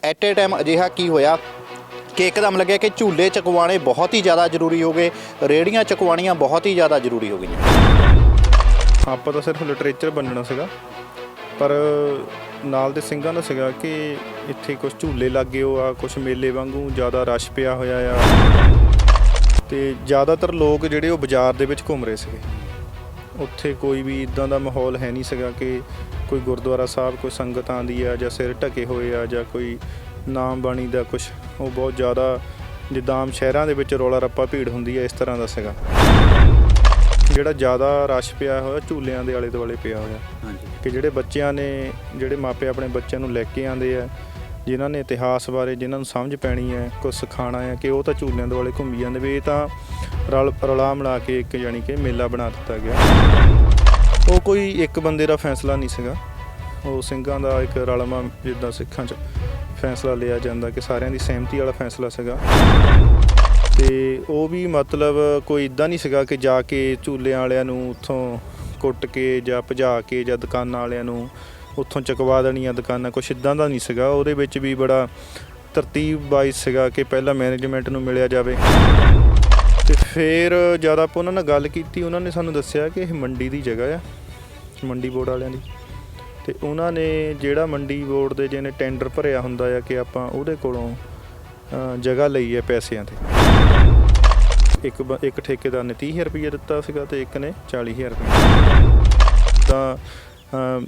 At a time ਅਜਿਹਾ ਕੀ ਹੋਇਆ कि एकदम लगे कि झूले चकवाने बहुत ही ज़्यादा जरूरी हो गए, रेहड़ियाँ चकवानियाँ बहुत ही ज़्यादा जरूरी हो गई। ਆਪਾਂ ਤਾਂ ਸਿਰਫ ਲਿਟਰੇਚਰ ਬਣਨਾ ਸੀਗਾ, ਪਰ ਨਾਲ ਦੇ ਸਿੰਘਾਂ ਦਾ ਸੀਗਾ ਕਿ ਇੱਥੇ ਕੁਝ ਝੂਲੇ ਲੱਗੇ ਹੋ ਆ, ਕੁਝ ਮੇਲੇ ਵਾਂਗੂ ਜ਼ਿਆਦਾ ਰਸ਼ ਪਿਆ ਹੋਇਆ ਆ ਤੇ ਜ਼ਿਆਦਾਤਰ ਲੋਕ ਜਿਹੜੇ ਉਹ ਬਾਜ਼ਾਰ ਦੇ ਵਿੱਚ ਘੁੰਮ ਰਹੇ ਸੀਗੇ। ਉੱਥੇ ਕੋਈ ਵੀ ਇਦਾਂ ਦਾ ਮਾਹੌਲ ਹੈ ਨਹੀਂ ਸੀਗਾ ਕਿ ਕੋਈ ਗੁਰਦੁਆਰਾ ਸਾਹਿਬ ਕੋਈ ਸੰਗਤ ਆਉਂਦੀ ਆ ਜਾਂ ਸਿਰ ਢਕੇ ਹੋਏ ਆ ਜਾਂ ਕੋਈ ਨਾਮ ਬਾਣੀ ਦਾ ਕੁਛ, ਉਹ ਬਹੁਤ ਜ਼ਿਆਦਾ ਜਿੱਦਾਂ ਆਮ ਸ਼ਹਿਰਾਂ ਦੇ ਵਿੱਚ ਰੌਲਾ ਰੱਪਾ ਭੀੜ ਹੁੰਦੀ ਹੈ ਇਸ ਤਰ੍ਹਾਂ ਦਾ ਸੀਗਾ। ਜਿਹੜਾ ਜ਼ਿਆਦਾ ਰਸ਼ ਪਿਆ ਹੋਇਆ ਝੂਲਿਆਂ ਦੇ ਆਲੇ ਦੁਆਲੇ ਪਿਆ ਹੋਇਆ ਕਿ ਜਿਹੜੇ ਬੱਚਿਆਂ ਨੇ, ਜਿਹੜੇ ਮਾਪੇ ਆਪਣੇ ਬੱਚਿਆਂ ਨੂੰ ਲੈ ਕੇ ਆਉਂਦੇ ਆ, ਜਿਨ੍ਹਾਂ ਨੇ ਇਤਿਹਾਸ ਬਾਰੇ ਜਿਹਨਾਂ ਨੂੰ ਸਮਝ ਪੈਣੀ ਹੈ, ਕੁਛ ਸਿਖਾਉਣਾ ਹੈ, ਕਿ ਉਹ ਤਾਂ ਝੂਲਿਆਂ ਦੇ ਦੁਆਲੇ ਘੁੰਮੀ ਜਾਂਦੇ ਵੀ। ਇਹ ਤਾਂ ਰਲਾ ਮਿਲਾ ਕੇ ਇੱਕ ਜਾਣੀ ਕਿ ਮੇਲਾ ਬਣਾ ਦਿੱਤਾ ਗਿਆ। ਉਹ ਕੋਈ ਇੱਕ ਬੰਦੇ ਦਾ ਫੈਸਲਾ ਨਹੀਂ ਸੀਗਾ, ਉਹ ਸਿੰਘਾਂ ਦਾ ਇੱਕ ਰਲਮਾ ਜਿੱਦਾਂ ਸਿੱਖਾਂ 'ਚ ਫੈਸਲਾ ਲਿਆ ਜਾਂਦਾ ਕਿ ਸਾਰਿਆਂ ਦੀ ਸਹਿਮਤੀ ਵਾਲਾ ਫੈਸਲਾ ਸੀਗਾ। ਅਤੇ ਉਹ ਵੀ ਮਤਲਬ ਕੋਈ ਇੱਦਾਂ ਨਹੀਂ ਸੀਗਾ ਕਿ ਜਾ ਕੇ ਝੂਲਿਆਂ ਵਾਲਿਆਂ ਨੂੰ ਉੱਥੋਂ ਕੁੱਟ ਕੇ ਜਾਂ ਭਜਾ ਕੇ ਜਾਂ ਦੁਕਾਨਾਂ ਵਾਲਿਆਂ ਨੂੰ ਉੱਥੋਂ ਚੁਕਵਾ ਦੇਣੀਆਂ ਦੁਕਾਨਾਂ, ਕੁਛ ਇੱਦਾਂ ਦਾ ਨਹੀਂ ਸੀਗਾ। ਉਹਦੇ ਵਿੱਚ ਵੀ ਬੜਾ ਤਰਤੀਬ ਵਾਈਜ਼ ਸੀਗਾ ਕਿ ਪਹਿਲਾਂ ਮੈਨੇਜਮੈਂਟ ਨੂੰ ਮਿਲਿਆ ਜਾਵੇ ਅਤੇ ਫਿਰ ਜਦ ਆਪਾਂ ਉਹਨਾਂ ਨਾਲ ਗੱਲ ਕੀਤੀ, ਉਹਨਾਂ ਨੇ ਸਾਨੂੰ ਦੱਸਿਆ ਕਿ ਇਹ ਮੰਡੀ ਦੀ ਜਗ੍ਹਾ ਆ, ਮੰਡੀ ਬੋਰਡ ਵਾਲਿਆਂ ਦੀ। ਅਤੇ ਉਹਨਾਂ ਨੇ ਜਿਹੜਾ ਮੰਡੀ ਬੋਰਡ ਦੇ ਜਿਹਨੇ ਟੈਂਡਰ ਭਰਿਆ ਹੁੰਦਾ ਆ ਕਿ ਆਪਾਂ ਉਹਦੇ ਕੋਲੋਂ ਜਗ੍ਹਾ ਲਈ ਹੈ ਪੈਸਿਆਂ 'ਤੇ। ਇੱਕ ਠੇਕੇਦਾਰ ਨੇ 30,000 ਰੁਪਈਆ ਦਿੱਤਾ ਸੀਗਾ ਅਤੇ ਇੱਕ ਨੇ 40,000 ਰੁਪਈਆ। ਤਾਂ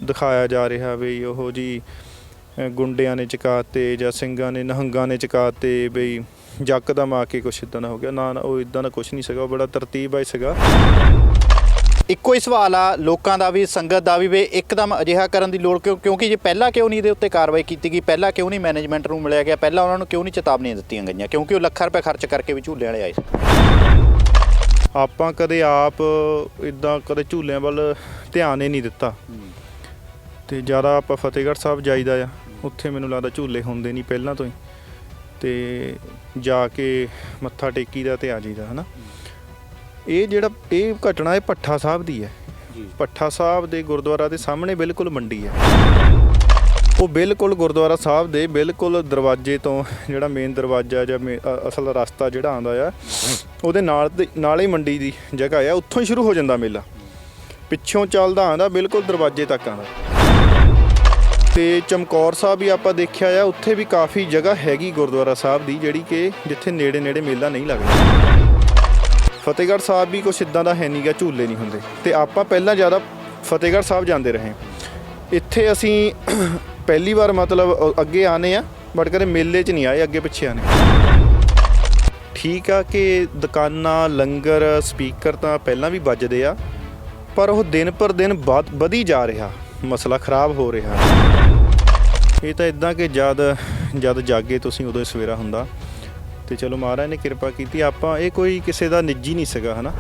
ਦਿਖਾਇਆ ਜਾ ਰਿਹਾ ਵੀ ਉਹ ਜੀ ਗੁੰਡਿਆਂ ਨੇ ਚੁਕਾਤੇ ਜਾਂ ਸਿੰਘਾਂ ਨੇ ਨਿਹੰਗਾਂ ਨੇ ਚੁਕਾਤੇ, ਬਈ ਯਕਦਮ ਆ ਕੇ ਕੁਛ ਇੱਦਾਂ ਦਾ ਹੋ ਗਿਆ। ਨਾ ਉਹ ਇੱਦਾਂ ਦਾ ਕੁਛ ਨਹੀਂ ਸੀਗਾ, ਉਹ ਬੜਾ ਤਰਤੀਬ ਵਾਈਜ਼ ਸੀਗਾ। ਇੱਕੋ ਹੀ ਸਵਾਲ ਆ ਲੋਕਾਂ ਦਾ ਵੀ, ਸੰਗਤ ਦਾ ਵੀ ਇੱਕਦਮ ਅਜਿਹਾ ਕਰਨ ਦੀ ਲੋੜ ਕਿਉਂਕਿ ਜੇ ਪਹਿਲਾਂ ਕਿਉਂ ਨਹੀਂ ਇਹਦੇ ਉੱਤੇ ਕਾਰਵਾਈ ਕੀਤੀ ਗਈ, ਪਹਿਲਾਂ ਕਿਉਂ ਨਹੀਂ ਮੈਨੇਜਮੈਂਟ ਨੂੰ ਮਿਲਿਆ ਗਿਆ, ਪਹਿਲਾਂ ਉਹਨਾਂ ਨੂੰ ਕਿਉਂ ਨਹੀਂ ਚੇਤਾਵਨੀਆਂ ਦਿੱਤੀਆਂ ਗਈਆਂ, ਕਿਉਂਕਿ ਉਹ ਲੱਖਾਂ ਰੁਪਏ ਖਰਚ ਕਰਕੇ ਵੀ ਝੂਲੇ ਵਾਲੇ ਆਏ। ਆਪਾਂ ਕਦੇ ਆਪ ਇੱਦਾਂ ਕਦੇ ਝੂਲਿਆਂ ਵੱਲ ਧਿਆਨ ਹੀ ਨਹੀਂ ਦਿੱਤਾ ਅਤੇ ਜ਼ਿਆਦਾ ਆਪਾਂ ਫਤਿਹਗੜ੍ਹ ਸਾਹਿਬ ਜਾਈਦਾ ਆ, ਉੱਥੇ ਮੈਨੂੰ ਲੱਗਦਾ ਝੂਲੇ ਹੁੰਦੇ ਨਹੀਂ ਪਹਿਲਾਂ ਤੋਂ ਹੀ, ਅਤੇ ਜਾ ਕੇ ਮੱਥਾ ਟੇਕੀਦਾ ਅਤੇ ਆ ਜਾਈਦਾ ਹੈ ਨਾ। ਇਹ ਘਟਨਾ ਇਹ ਭੱਠਾ ਸਾਹਿਬ ਦੀ ਹੈ। ਭੱਠਾ ਸਾਹਿਬ ਦੇ ਗੁਰਦੁਆਰਾ ਦੇ ਸਾਹਮਣੇ ਬਿਲਕੁਲ ਮੰਡੀ ਹੈ। ਉਹ ਬਿਲਕੁਲ ਗੁਰਦੁਆਰਾ ਸਾਹਿਬ ਦੇ ਬਿਲਕੁਲ ਦਰਵਾਜ਼ੇ ਤੋਂ, ਜਿਹੜਾ ਮੇਨ ਦਰਵਾਜ਼ਾ ਜਾਂ ਅਸਲ ਰਸਤਾ ਜਿਹੜਾ ਆਉਂਦਾ ਆ, ਉਹਦੇ ਨਾਲ ਹੀ ਮੰਡੀ ਦੀ ਜਗ੍ਹਾ ਆ। ਉੱਥੋਂ ਹੀ ਸ਼ੁਰੂ ਹੋ ਜਾਂਦਾ ਮੇਲਾ, ਪਿੱਛੋਂ ਚੱਲਦਾ ਆਉਂਦਾ ਬਿਲਕੁਲ ਦਰਵਾਜ਼ੇ ਤੱਕ ਆਉਂਦਾ। ਅਤੇ ਚਮਕੌਰ ਸਾਹਿਬ ਵੀ ਆਪਾਂ ਦੇਖਿਆ ਆ, ਉੱਥੇ ਵੀ ਕਾਫੀ ਜਗ੍ਹਾ ਹੈਗੀ ਗੁਰਦੁਆਰਾ ਸਾਹਿਬ ਦੀ ਜਿਹੜੀ ਕਿ ਜਿੱਥੇ ਨੇੜੇ ਮੇਲਾ ਨਹੀਂ ਲੱਗਦਾ। ਫਤਿਹਗੜ੍ਹ ਸਾਹਿਬ ਵੀ ਕੁਛ ਇੱਦਾਂ ਦਾ ਹੈ ਨਹੀਂ ਗਾ, ਝੂਲੇ ਨਹੀਂ ਹੁੰਦੇ। ਅਤੇ ਆਪਾਂ ਪਹਿਲਾਂ ਜ਼ਿਆਦਾ ਫਤਿਹਗੜ੍ਹ ਸਾਹਿਬ ਜਾਂਦੇ ਰਹੇ। ਇੱਥੇ ਅਸੀਂ ਪਹਿਲੀ ਵਾਰ ਮਤਲਬ ਅੱਗੇ ਆਉਂਦੇ ਹਾਂ, ਬਟ ਕਦੇ ਮੇਲੇ 'ਚ ਨਹੀਂ ਆਏ, ਅੱਗੇ ਪਿੱਛੇ ਆਉਂਦੇ। ਠੀਕ ਆ ਕਿ ਦੁਕਾਨਾਂ, ਲੰਗਰ, ਸਪੀਕਰ ਤਾਂ ਪਹਿਲਾਂ ਵੀ ਵੱਜਦੇ ਆ, ਪਰ ਉਹ ਦਿਨ ਪਰ ਦਿਨ ਵਧੀ ਜਾ ਰਿਹਾ, ਮਸਲਾ ਖਰਾਬ ਹੋ ਰਿਹਾ। ਇਹ ਤਾਂ ਇੱਦਾਂ ਕਿ ਜਦ ਜਾਗੇ ਤੁਸੀਂ ਉਦੋਂ ਸਵੇਰਾ ਹੁੰਦਾ। ਅਤੇ ਚਲੋ ਮਹਾਰਾਜ ਨੇ ਕਿਰਪਾ ਕੀਤੀ। ਆਪਾਂ ਇਹ ਕੋਈ ਕਿਸੇ ਦਾ ਨਿੱਜੀ ਨਹੀਂ ਸੀਗਾ ਹੈ ਨਾ।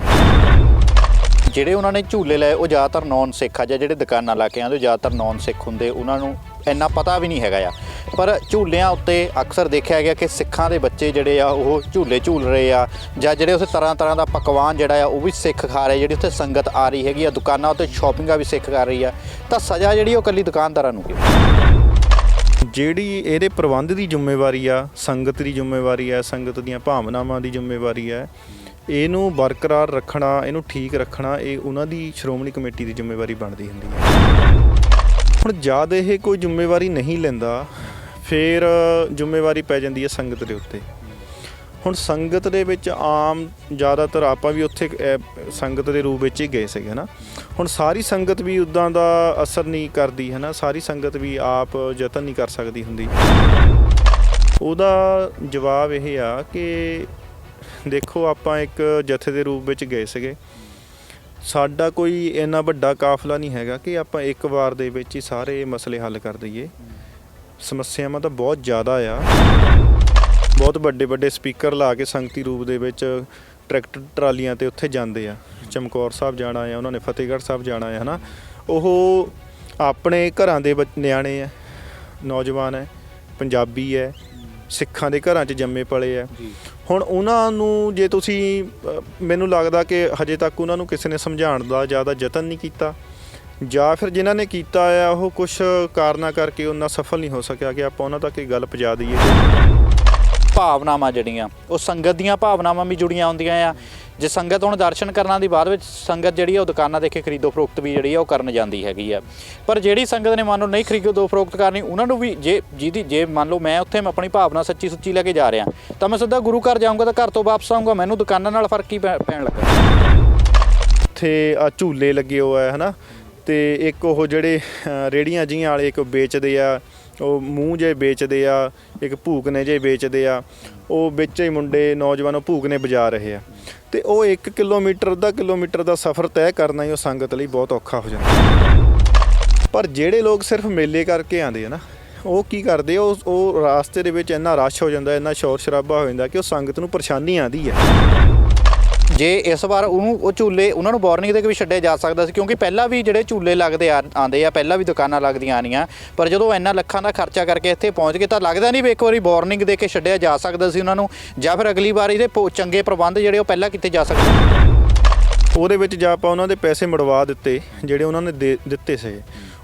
ਜਿਹੜੇ ਉਹਨਾਂ ਨੇ ਝੂਲੇ ਲਏ ਉਹ ਜ਼ਿਆਦਾਤਰ ਨੌਨ ਸਿੱਖ ਆ, ਜਾਂ ਜਿਹੜੇ ਦੁਕਾਨਾਂ ਲਾ ਕੇ ਆਉਂਦੇ ਜ਼ਿਆਦਾਤਰ ਨੌਨ ਸਿੱਖ ਹੁੰਦੇ, ਉਹਨਾਂ ਨੂੰ ਇੰਨਾ ਪਤਾ ਵੀ ਨਹੀਂ ਹੈਗਾ ਆ। ਪਰ ਝੂਲਿਆਂ ਉੱਤੇ ਅਕਸਰ ਦੇਖਿਆ ਗਿਆ ਕਿ ਸਿੱਖਾਂ ਦੇ ਬੱਚੇ ਜਿਹੜੇ ਆ ਉਹ ਝੂਲੇ ਝੂਲ ਰਹੇ ਆ, ਜਾਂ ਜਿਹੜੇ ਉੱਥੇ ਤਰ੍ਹਾਂ ਦਾ ਪਕਵਾਨ ਜਿਹੜਾ ਆ ਉਹ ਵੀ ਸਿੱਖ ਖਾ ਰਹੇ, ਜਿਹੜੀ ਉੱਥੇ ਸੰਗਤ ਆ ਰਹੀ ਹੈਗੀ ਆ, ਦੁਕਾਨਾਂ ਉੱਤੇ ਸ਼ੋਪਿੰਗਾਂ ਵੀ ਸਿੱਖ ਕਰ ਰਹੀ ਆ। ਤਾਂ ਸਜ਼ਾ ਜਿਹੜੀ ਉਹ ਇਕੱਲੀ ਦੁਕਾਨਦਾਰਾਂ ਨੂੰ ਜਿਹੜੀ ਇਹਦੇ ਪ੍ਰਬੰਧ ਦੀ ਜ਼ਿੰਮੇਵਾਰੀ ਆ, ਸੰਗਤ ਦੀ ਜ਼ਿੰਮੇਵਾਰੀ ਹੈ, ਸੰਗਤ ਦੀਆਂ ਭਾਵਨਾਵਾਂ ਦੀ ਜ਼ਿੰਮੇਵਾਰੀ ਹੈ, ਇਹਨੂੰ ਬਰਕਰਾਰ ਰੱਖਣਾ, ਇਹਨੂੰ ਠੀਕ ਰੱਖਣਾ, ਇਹ ਉਹਨਾਂ ਦੀ ਸ਼੍ਰੋਮਣੀ ਕਮੇਟੀ ਦੀ ਜ਼ਿੰਮੇਵਾਰੀ ਬਣਦੀ ਹੁੰਦੀ ਹੈ। ਹੁਣ ਜਦ ਇਹ ਕੋਈ ਜ਼ਿੰਮੇਵਾਰੀ ਨਹੀਂ ਲੈਂਦਾ, ਫਿਰ ਜ਼ਿੰਮੇਵਾਰੀ ਪੈ ਜਾਂਦੀ ਹੈ ਸੰਗਤ ਦੇ ਉੱਤੇ। ਹੁਣ ਸੰਗਤ ਦੇ ਵਿੱਚ ਆਮ ਜ਼ਿਆਦਾਤਰ ਆਪਾਂ ਵੀ ਉੱਥੇ ਸੰਗਤ ਦੇ ਰੂਪ ਵਿੱਚ ਹੀ ਗਏ ਸੀਗੇ ਹੈ ਨਾ। ਹੁਣ ਸਾਰੀ ਸੰਗਤ ਵੀ ਉੱਦਾਂ ਦਾ ਅਸਰ ਨਹੀਂ ਕਰਦੀ ਹੈ ਨਾ, ਸਾਰੀ ਸੰਗਤ ਵੀ ਆਪ ਯਤਨ ਨਹੀਂ ਕਰ ਸਕਦੀ ਹੁੰਦੀ। ਉਹਦਾ ਜਵਾਬ ਇਹ ਆ ਕਿ ਦੇਖੋ ਆਪਾਂ ਇੱਕ ਜਥੇ ਦੇ ਰੂਪ ਵਿੱਚ ਗਏ ਸੀਗੇ, ਸਾਡਾ ਕੋਈ ਇੰਨਾ ਵੱਡਾ ਕਾਫਲਾ ਨਹੀਂ ਹੈਗਾ ਕਿ ਆਪਾਂ ਇੱਕ ਵਾਰ ਦੇ ਵਿੱਚ ਹੀ ਸਾਰੇ ਮਸਲੇ ਹੱਲ ਕਰ ਦਈਏ। ਸਮੱਸਿਆਵਾਂ ਤਾਂ ਬਹੁਤ ਜ਼ਿਆਦਾ ਆ, ਬਹੁਤ ਵੱਡੇ ਸਪੀਕਰ ਲਾ ਕੇ ਸੰਗਤੀ ਰੂਪ ਦੇ ਵਿੱਚ ਟਰੈਕਟਰ ਟਰਾਲੀਆਂ 'ਤੇ ਉੱਥੇ ਜਾਂਦੇ ਆ। ਚਮਕੌਰ ਸਾਹਿਬ ਜਾਣਾ ਆ, ਉਹਨਾਂ ਨੇ ਫਤਿਹਗੜ੍ਹ ਸਾਹਿਬ ਜਾਣਾ ਹੈ ਨਾ। ਉਹ ਆਪਣੇ ਘਰਾਂ ਦੇ ਨਿਆਣੇ ਹੈ, ਨੌਜਵਾਨ ਹੈ, ਪੰਜਾਬੀ ਹੈ, ਸਿੱਖਾਂ ਦੇ ਘਰਾਂ 'ਚ ਜੰਮੇ ਪਲੇ ਆ। ਹੁਣ ਉਹਨਾਂ ਨੂੰ ਜੇ ਤੁਸੀਂ, ਮੈਨੂੰ ਲੱਗਦਾ ਕਿ ਹਜੇ ਤੱਕ ਉਹਨਾਂ ਨੂੰ ਕਿਸੇ ਨੇ ਸਮਝਾਉਣ ਦਾ ਜ਼ਿਆਦਾ ਯਤਨ ਨਹੀਂ ਕੀਤਾ, ਜਾਂ ਫਿਰ ਜਿਨ੍ਹਾਂ ਨੇ ਕੀਤਾ ਆ ਉਹ ਕੁਝ ਕਾਰਨਾਂ ਕਰਕੇ ਉਹਨਾਂ ਸਫਲ ਨਹੀਂ ਹੋ ਸਕਿਆ ਕਿ ਆਪਾਂ ਉਹਨਾਂ ਤੱਕ ਇਹ ਗੱਲ ਪਹੁੰਚਾ ਦਈਏ। ਭਾਵਨਾਵਾਂ ਜਿਹੜੀਆਂ ਉਹ ਸੰਗਤ ਦੀਆਂ ਭਾਵਨਾਵਾਂ ਵੀ ਜੁੜੀਆਂ ਹੁੰਦੀਆਂ ਆ। ਜੇ ਸੰਗਤ ਹੁਣ ਦਰਸ਼ਨ ਕਰਨ ਦੀ ਬਾਅਦ ਵਿੱਚ ਸੰਗਤ ਜਿਹੜੀ ਆ ਉਹ ਦੁਕਾਨਾਂ ਦੇ ਕੇ ਖਰੀਦੋ ਫਰੋਖਤ ਵੀ ਜਿਹੜੀ ਆ ਉਹ ਕਰਨ ਜਾਂਦੀ ਹੈਗੀ ਆ। ਪਰ ਜਿਹੜੀ ਸੰਗਤ ਨੇ ਮੰਨ ਲਓ ਨਹੀਂ ਖਰੀਦੋ ਫਰੋਖਤ ਕਰਨੀ, ਉਹਨਾਂ ਨੂੰ ਵੀ ਜੇ ਮੰਨ ਲਓ ਮੈਂ ਉੱਥੇ ਆਪਣੀ ਭਾਵਨਾ ਸੱਚੀ ਸੁੱਚੀ ਲੈ ਕੇ ਜਾ ਰਿਹਾ ਤਾਂ ਮੈਂ ਸਿੱਧਾ ਗੁਰੂ ਘਰ ਜਾਊਂਗਾ ਤਾਂ ਘਰ ਤੋਂ ਵਾਪਸ ਆਊਂਗਾ, ਮੈਨੂੰ ਦੁਕਾਨਾਂ ਨਾਲ ਫਰਕ ਹੀ ਪੈਣ ਲੱਗਾ। ਇੱਥੇ ਆ ਝੂਲੇ ਲੱਗੇ ਹੋਏ ਆ ਹਨਾ, ਤੇ ਇੱਕ ਉਹ ਜਿਹੜੇ ਰੇੜੀਆਂ ਜਿਹੀਆਂ ਵਾਲੇ ਇੱਕ ਵੇਚਦੇ ਆ, ਉਹ ਮੂੰਹ ਜੇ ਵੇਚਦੇ ਆ, ਇੱਕ ਭੂਕਨੇ ਜੇ ਵੇਚਦੇ ਆ, ਉਹ ਵਿੱਚ ਹੀ ਮੁੰਡੇ ਨੌਜਵਾਨ ਉਹ ਭੂਕਨੇ ਵਜਾ ਰਹੇ ਆ। ਤੇ ਉਹ 1 ਕਿਲੋਮੀਟਰ ਅੱਧਾ ਕਿਲੋਮੀਟਰ ਦਾ ਸਫ਼ਰ ਤੈਅ ਕਰਨਾ ਹੀ ਉਹ ਸੰਗਤ ਲਈ ਬਹੁਤ ਔਖਾ ਹੋ ਜਾਂਦਾ। ਪਰ ਜਿਹੜੇ ਲੋਕ ਸਿਰਫ ਮੇਲੇ ਕਰਕੇ ਆਉਂਦੇ ਆ ਨਾ, ਉਹ ਕੀ ਕਰਦੇ ਉਹ ਰਾਸਤੇ ਦੇ ਵਿੱਚ ਇੰਨਾ ਰਸ਼ ਹੋ ਜਾਂਦਾ, ਇੰਨਾ ਸ਼ੋਰ ਸ਼ਰਾਬਾ ਹੋ ਜਾਂਦਾ ਕਿ ਉਹ ਸੰਗਤ ਨੂੰ ਪਰੇਸ਼ਾਨੀ ਆਉਂਦੀ ਹੈ। ਜੇ ਇਸ ਵਾਰ ਉਹ ਝੂਲੇ ਉਹਨਾਂ ਨੂੰ ਵਾਰਨਿੰਗ ਦੇ ਕੇ ਵੀ ਛੱਡਿਆ ਜਾ ਸਕਦਾ ਸੀ, ਕਿਉਂਕਿ ਪਹਿਲਾਂ ਵੀ ਜਿਹੜੇ ਝੂਲੇ ਲੱਗਦੇ ਆਉਂਦੇ ਆ, ਪਹਿਲਾਂ ਵੀ ਦੁਕਾਨਾਂ ਲੱਗਦੀਆਂ ਆਣੀਆਂ, ਪਰ ਜਦੋਂ ਇੰਨਾ ਲੱਖਾਂ ਦਾ ਖਰਚਾ ਕਰਕੇ ਇੱਥੇ ਪਹੁੰਚ ਗਏ ਤਾਂ ਲੱਗਦਾ ਨਹੀਂ ਵੀ ਇੱਕ ਵਾਰੀ ਵਾਰਨਿੰਗ ਦੇ ਕੇ ਛੱਡਿਆ ਜਾ ਸਕਦਾ ਸੀ ਉਹਨਾਂ ਨੂੰ, ਜਾਂ ਫਿਰ ਅਗਲੀ ਵਾਰ ਇਹਦੇ ਚੰਗੇ ਪ੍ਰਬੰਧ ਜਿਹੜੇ ਉਹ ਪਹਿਲਾਂ ਕੀਤੇ ਜਾ ਸਕਦੇ। ਉਹਦੇ ਵਿੱਚ ਜਾਂ ਆਪਾਂ ਉਹਨਾਂ ਦੇ ਪੈਸੇ ਮੁੜਵਾ ਦਿੱਤੇ ਜਿਹੜੇ ਉਹਨਾਂ ਨੇ ਦਿੱਤੇ ਸੀ,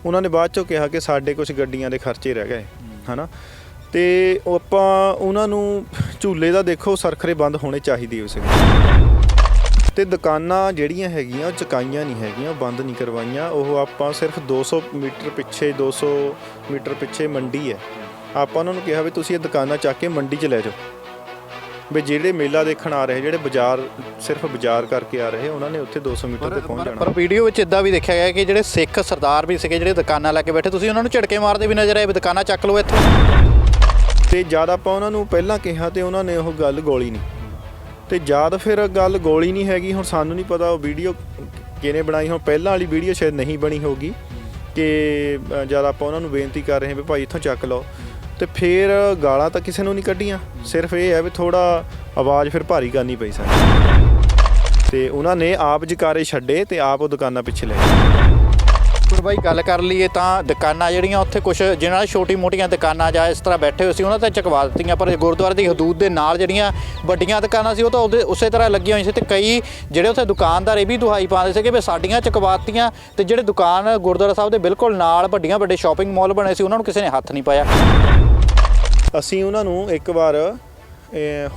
ਉਹਨਾਂ ਨੇ ਬਾਅਦ ਚੋਂ ਕਿਹਾ ਕਿ ਸਾਡੇ ਕੁਝ ਗੱਡੀਆਂ ਦੇ ਖਰਚੇ ਰਹਿ ਗਏ ਹਨਾ, ਤੇ ਆਪਾਂ ਉਹਨਾਂ ਨੂੰ ਝੂਲੇ ਦਾ ਦੇਖੋ ਸਰਖਰੇ ਬੰਦ ਹੋਣੇ ਚਾਹੀਦੇ ਉਸ ਤੇ ਦੁਕਾਨਾਂ ਜਿਹੜੀਆਂ ਹੈਗੀਆਂ ਉਹ ਚੁਕਾਈਆਂ ਨਹੀਂ ਹੈਗੀਆਂ, ਬੰਦ ਨਹੀਂ ਕਰਵਾਈਆਂ। ਉਹ ਆਪਾਂ ਸਿਰਫ 200 ਮੀਟਰ ਪਿੱਛੇ ਮੰਡੀ ਹੈ, ਆਪਾਂ ਉਹਨਾਂ ਨੂੰ ਕਿਹਾ ਵੀ ਤੁਸੀਂ ਇਹ ਦੁਕਾਨਾਂ ਚੱਕ ਕੇ ਮੰਡੀ 'ਚ ਲੈ ਜਾਓ, ਵੀ ਜਿਹੜੇ ਮੇਲਾ ਦੇਖਣ ਆ ਰਹੇ, ਜਿਹੜੇ ਸਿਰਫ ਬਾਜ਼ਾਰ ਕਰਕੇ ਆ ਰਹੇ, ਉਹਨਾਂ ਨੇ ਉੱਥੇ 200 ਮੀਟਰ ਤੇ ਪਹੁੰਚ ਜਾਣਾ। ਪਰ ਵੀਡੀਓ ਵਿੱਚ ਇੱਦਾਂ ਵੀ ਦੇਖਿਆ ਗਿਆ ਕਿ ਜਿਹੜੇ ਸਿੱਖ ਸਰਦਾਰ ਵੀ ਸੀਗੇ ਜਿਹੜੇ ਦੁਕਾਨਾਂ ਲੈ ਕੇ ਬੈਠੇ, ਤੁਸੀਂ ਉਹਨਾਂ ਨੂੰ ਝਟਕੇ ਮਾਰਦੇ ਵੀ ਨਜ਼ਰ ਆਏ ਵੀ ਦੁਕਾਨਾਂ ਚੱਕ ਲਓ ਇੱਥੋਂ। ਤੇ ਜਦ ਆਪਾਂ ਉਹਨਾਂ ਨੂੰ ਪਹਿਲਾਂ ਕਿਹਾ ਤੇ ਉਹਨਾਂ ਨੇ ਉਹ ਗੱਲ ਗੋਲੀ ਨਹੀਂ, ਤੇ ਜਦ ਫਿਰ ਗੱਲ ਗੋਲੀ ਨਹੀਂ ਹੈਗੀ। ਹੁਣ ਸਾਨੂੰ ਨਹੀਂ ਪਤਾ ਉਹ ਵੀਡੀਓ ਕਿਹਨੇ ਬਣਾਈ, ਹੁਣ ਪਹਿਲਾਂ ਵਾਲੀ ਵੀਡੀਓ ਸ਼ਾਇਦ ਨਹੀਂ ਬਣੀ ਹੋਗੀ ਕਿ ਜਦ ਆਪਾਂ ਉਹਨਾਂ ਨੂੰ ਬੇਨਤੀ ਕਰ ਰਹੇ ਹਾਂ ਵੀ ਭਾਈ ਇੱਥੋਂ ਚੱਕ ਲਓ, ਤੇ ਫਿਰ ਗਾਲਾਂ ਤਾਂ ਕਿਸੇ ਨੂੰ ਨਹੀਂ ਕੱਢੀਆਂ, ਸਿਰਫ ਇਹ ਹੈ ਵੀ ਥੋੜਾ ਆਵਾਜ਼ ਫਿਰ ਭਾਰੀ ਕਰਨੀ ਪਈ ਸਾਨੂੰ, ਤੇ ਉਹਨਾਂ ਨੇ ਆਪ ਜਕਾਰੇ ਛੱਡੇ ਤੇ ਆਪ ਉਹ ਦੁਕਾਨਾਂ ਪਿੱਛੇ ਲੈ ਗਏ। ਪਰ ਬਾਈ ਗੱਲ ਕਰ ਲਈਏ ਤਾਂ ਦੁਕਾਨਾਂ ਜਿਹੜੀਆਂ ਉੱਥੇ ਕੁਝ ਜਿਹਨਾਂ ਨੇ ਛੋਟੀ ਮੋਟੀਆਂ ਦੁਕਾਨਾਂ ਜਾਂ ਇਸ ਤਰ੍ਹਾਂ ਬੈਠੇ ਹੋਏ ਸੀ ਉਹਨਾਂ ਤੇ ਚਕਵਾ ਦਿੱਤੀਆਂ, ਪਰ ਗੁਰਦੁਆਰੇ ਦੀ ਹਦੂਦ ਦੇ ਨਾਲ ਜਿਹੜੀਆਂ ਵੱਡੀਆਂ ਦੁਕਾਨਾਂ ਸੀ ਉਹ ਤਾਂ ਉਸੇ ਤਰ੍ਹਾਂ ਲੱਗੀਆਂ ਹੋਈਆਂ ਸੀ, ਤੇ ਕਈ ਜਿਹੜੇ ਉੱਥੇ ਦੁਕਾਨਦਾਰ ਇਹ ਵੀ ਦੁਹਾਈ ਪਾਉਂਦੇ ਸੀਗੇ ਵੀ ਸਾਡੀਆਂ ਚਕਵਾਤੀਆਂ, ਤੇ ਜਿਹੜੇ ਦੁਕਾਨ ਗੁਰਦੁਆਰਾ ਸਾਹਿਬ ਦੇ ਬਿਲਕੁਲ ਨਾਲ ਵੱਡੇ ਸ਼ਾਪਿੰਗ ਮਾਲ ਬਣੇ ਸੀ ਉਹਨਾਂ ਨੂੰ ਕਿਸੇ ਨੇ ਹੱਥ ਨਹੀਂ ਪਾਇਆ। ਅਸੀਂ ਉਹਨਾਂ ਨੂੰ ਇੱਕ ਵਾਰ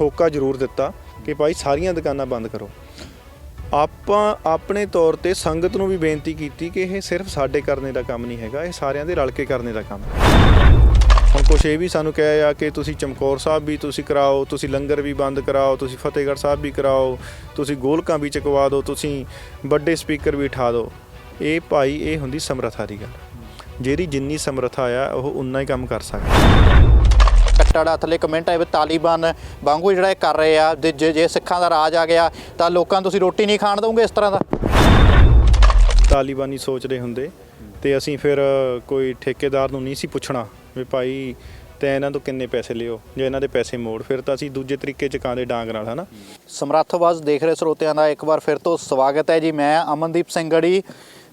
ਹੋਕਾ ਜ਼ਰੂਰ ਦਿੱਤਾ ਕਿ ਭਾਈ ਸਾਰੀਆਂ ਦੁਕਾਨਾਂ ਬੰਦ ਕਰੋ। ਆਪਾਂ ਆਪਣੇ ਤੌਰ ਤੇ ਸੰਗਤ ਨੂੰ ਵੀ ਬੇਨਤੀ ਕੀਤੀ ਕਿ ਇਹ ਸਿਰਫ ਸਾਡੇ ਕਰਨੇ ਦਾ ਕੰਮ ਨਹੀਂ ਹੈਗਾ, ਇਹ ਸਾਰਿਆਂ ਦੇ ਰਲ ਕੇ ਕਰਨੇ ਦਾ ਕੰਮ ਹੈ। ਹੁਣ ਕੁਛ ਇਹ ਵੀ ਸਾਨੂੰ ਕਿਹਾ ਆ ਕਿ ਤੁਸੀਂ ਚਮਕੌਰ ਸਾਹਿਬ ਵੀ ਤੁਸੀਂ ਕਰਾਓ, ਤੁਸੀਂ ਲੰਗਰ ਵੀ ਬੰਦ ਕਰਾਓ, ਤੁਸੀਂ ਫਤਿਹਗੜ੍ਹ ਸਾਹਿਬ ਵੀ ਕਰਾਓ, ਤੁਸੀਂ ਗੋਲਕਾਂ ਵੀ ਚਕਵਾ ਦਿਓ, ਤੁਸੀਂ ਵੱਡੇ ਸਪੀਕਰ ਵੀ ਉਠਾ ਦਿਓ। ਇਹ ਭਾਈ ਇਹ ਹੁੰਦੀ ਸਮਰੱਥਾ ਦੀ ਗੱਲ, ਜਿਹੜੀ ਜਿੰਨੀ ਸਮਰੱਥਾ ਆ ਉਹ ਉਨਾ ਹੀ ਕੰਮ ਕਰ ਸਕਦਾ। ਕੱਟੜਾ ਥੱਲੇ ਕਮੈਂਟ ਆਏ ਵੀ ਤਾਲੀਬਾਨ ਵਾਂਗੂ ਜਿਹੜਾ ਇਹ ਕਰ ਰਹੇ ਆ, ਜੇ ਸਿੱਖਾਂ ਦਾ ਰਾਜ ਆ ਗਿਆ ਤਾਂ ਲੋਕਾਂ ਨੂੰ ਤੁਸੀਂ ਰੋਟੀ ਨਹੀਂ ਖਾਣ ਦਓਗੇ, ਇਸ ਤਰ੍ਹਾਂ ਦਾ ਤਾਲੀਬਾਨੀ ਸੋਚਦੇ ਹੁੰਦੇ ਤੇ ਅਸੀਂ ਫਿਰ ਕੋਈ ਠੇਕੇਦਾਰ ਨੂੰ ਨਹੀਂ ਸੀ ਪੁੱਛਣਾ ਵੀ ਭਾਈ ਤੈਂ ਇਹਨਾਂ ਤੋਂ ਕਿੰਨੇ ਪੈਸੇ ਲਿਓ, ਜੇ ਇਹਨਾਂ ਦੇ ਪੈਸੇ ਮੋੜ, ਫਿਰ ਤਾਂ ਅਸੀਂ ਦੂਜੇ ਤਰੀਕੇ ਚਕਾਉਂਦੇ ਡਾਂਗ ਨਾਲ ਹਨਾ। ਸਮਰੱਥਵਾਦ ਦੇਖ ਰਹੇ ਸਰੋਤਿਆਂ ਦਾ ਇੱਕ ਵਾਰ ਫਿਰ ਤੋਂ ਸਵਾਗਤ ਹੈ ਜੀ। ਮੈਂ ਅਮਨਦੀਪ ਸਿੰਘ ਗੜੀ।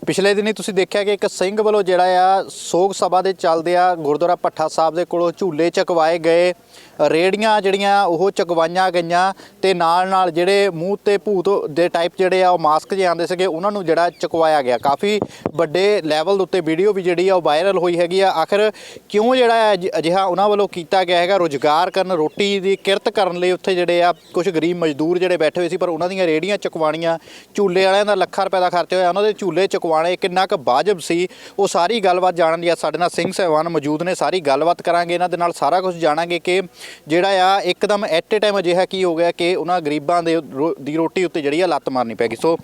ਪਿਛਲੇ ਦਿਨੀ ਤੁਸੀਂ ਦੇਖਿਆ ਕਿ ਇੱਕ ਸਿੰਘ ਵੱਲੋਂ ਜਿਹੜਾ ਆ ਸੋਗ ਸਭਾ ਦੇ ਚੱਲਦੇ ਆ ਗੁਰਦੁਆਰਾ ਭੱਠਾ ਸਾਹਿਬ ਦੇ ਕੋਲੋਂ ਝੂਲੇ ਚਕਵਾਏ ਗਏ, ਰੇੜੀਆਂ ਜਿਹੜੀਆਂ ਉਹ ਚਕਵਾਈਆਂ ਗਈਆਂ, ਤੇ ਨਾਲ ਜਿਹੜੇ ਮੂੰਹ ਤੇ ਭੂਤ ਦੇ ਟਾਈਪ ਜਿਹੜੇ ਆ ਉਹ ਮਾਸਕ ਜਿਹੇ ਆਉਂਦੇ ਸੀਗੇ ਉਹਨਾਂ ਨੂੰ ਜਿਹੜਾ ਚਕਵਾਇਆ ਗਿਆ। ਕਾਫੀ ਵੱਡੇ ਲੈਵਲ ਦੇ ਉੱਤੇ ਵੀਡੀਓ ਵੀ ਜਿਹੜੀ ਆ ਉਹ ਵਾਇਰਲ ਹੋਈ ਹੈਗੀ ਆ। ਆਖਿਰ ਕਿਉਂ ਜਿਹੜਾ ਅਜਿਹਾ ਉਹਨਾਂ ਵੱਲੋਂ ਕੀਤਾ ਗਿਆ ਹੈਗਾ? ਰੁਜ਼ਗਾਰ ਕਰਨ, ਰੋਟੀ ਦੀ ਕਿਰਤ ਕਰਨ ਲਈ ਉੱਥੇ ਜਿਹੜੇ ਆ ਕੁਝ ਗਰੀਬ ਮਜ਼ਦੂਰ ਜਿਹੜੇ ਬੈਠੇ ਹੋਏ ਸੀ, ਪਰ ਉਹਨਾਂ ਦੀਆਂ ਰੇੜੀਆਂ ਚਕਵਾਉਣੀਆਂ, ਝੂਲੇ ਵਾਲਿਆਂ ਦਾ ਲੱਖਾਂ ਰੁਪਏ ਦਾ ਖਰਚ ਹੋਇਆ, ਉਹਨਾਂ ਦੇ ਝੂਲੇ ਚਕਵਾਉਣੇ ਕਿੰਨਾ ਕੁ ਵਾਜਬ ਸੀ, ਉਹ ਸਾਰੀ ਗੱਲਬਾਤ ਜਾਣਨ ਦੀ ਸਾਡੇ ਨਾਲ ਸਿੰਘ ਸਾਹਿਬਾਨ ਮੌਜੂਦ ਨੇ। ਸਾਰੀ ਗੱਲਬਾਤ ਕਰਾਂਗੇ ਇਹਨਾਂ ਦੇ ਨਾਲ, ਸਾਰਾ ਕੁਝ ਜਾਣਾਂਗੇ ਕਿ ਜਿਹੜਾ ਆ ਇੱਕਦਮ ਐਟ ਏ ਟਾਈਮ ਅਜਿਹਾ ਕੀ ਹੋ ਗਿਆ ਕਿ ਉਹਨਾਂ ਗਰੀਬਾਂ ਦੀ ਰੋਟੀ ਉੱਤੇ ਜਿਹੜੀ ਆ ਲੱਤ ਮਾਰਨੀ ਪੈ ਗਈ। ਸੋ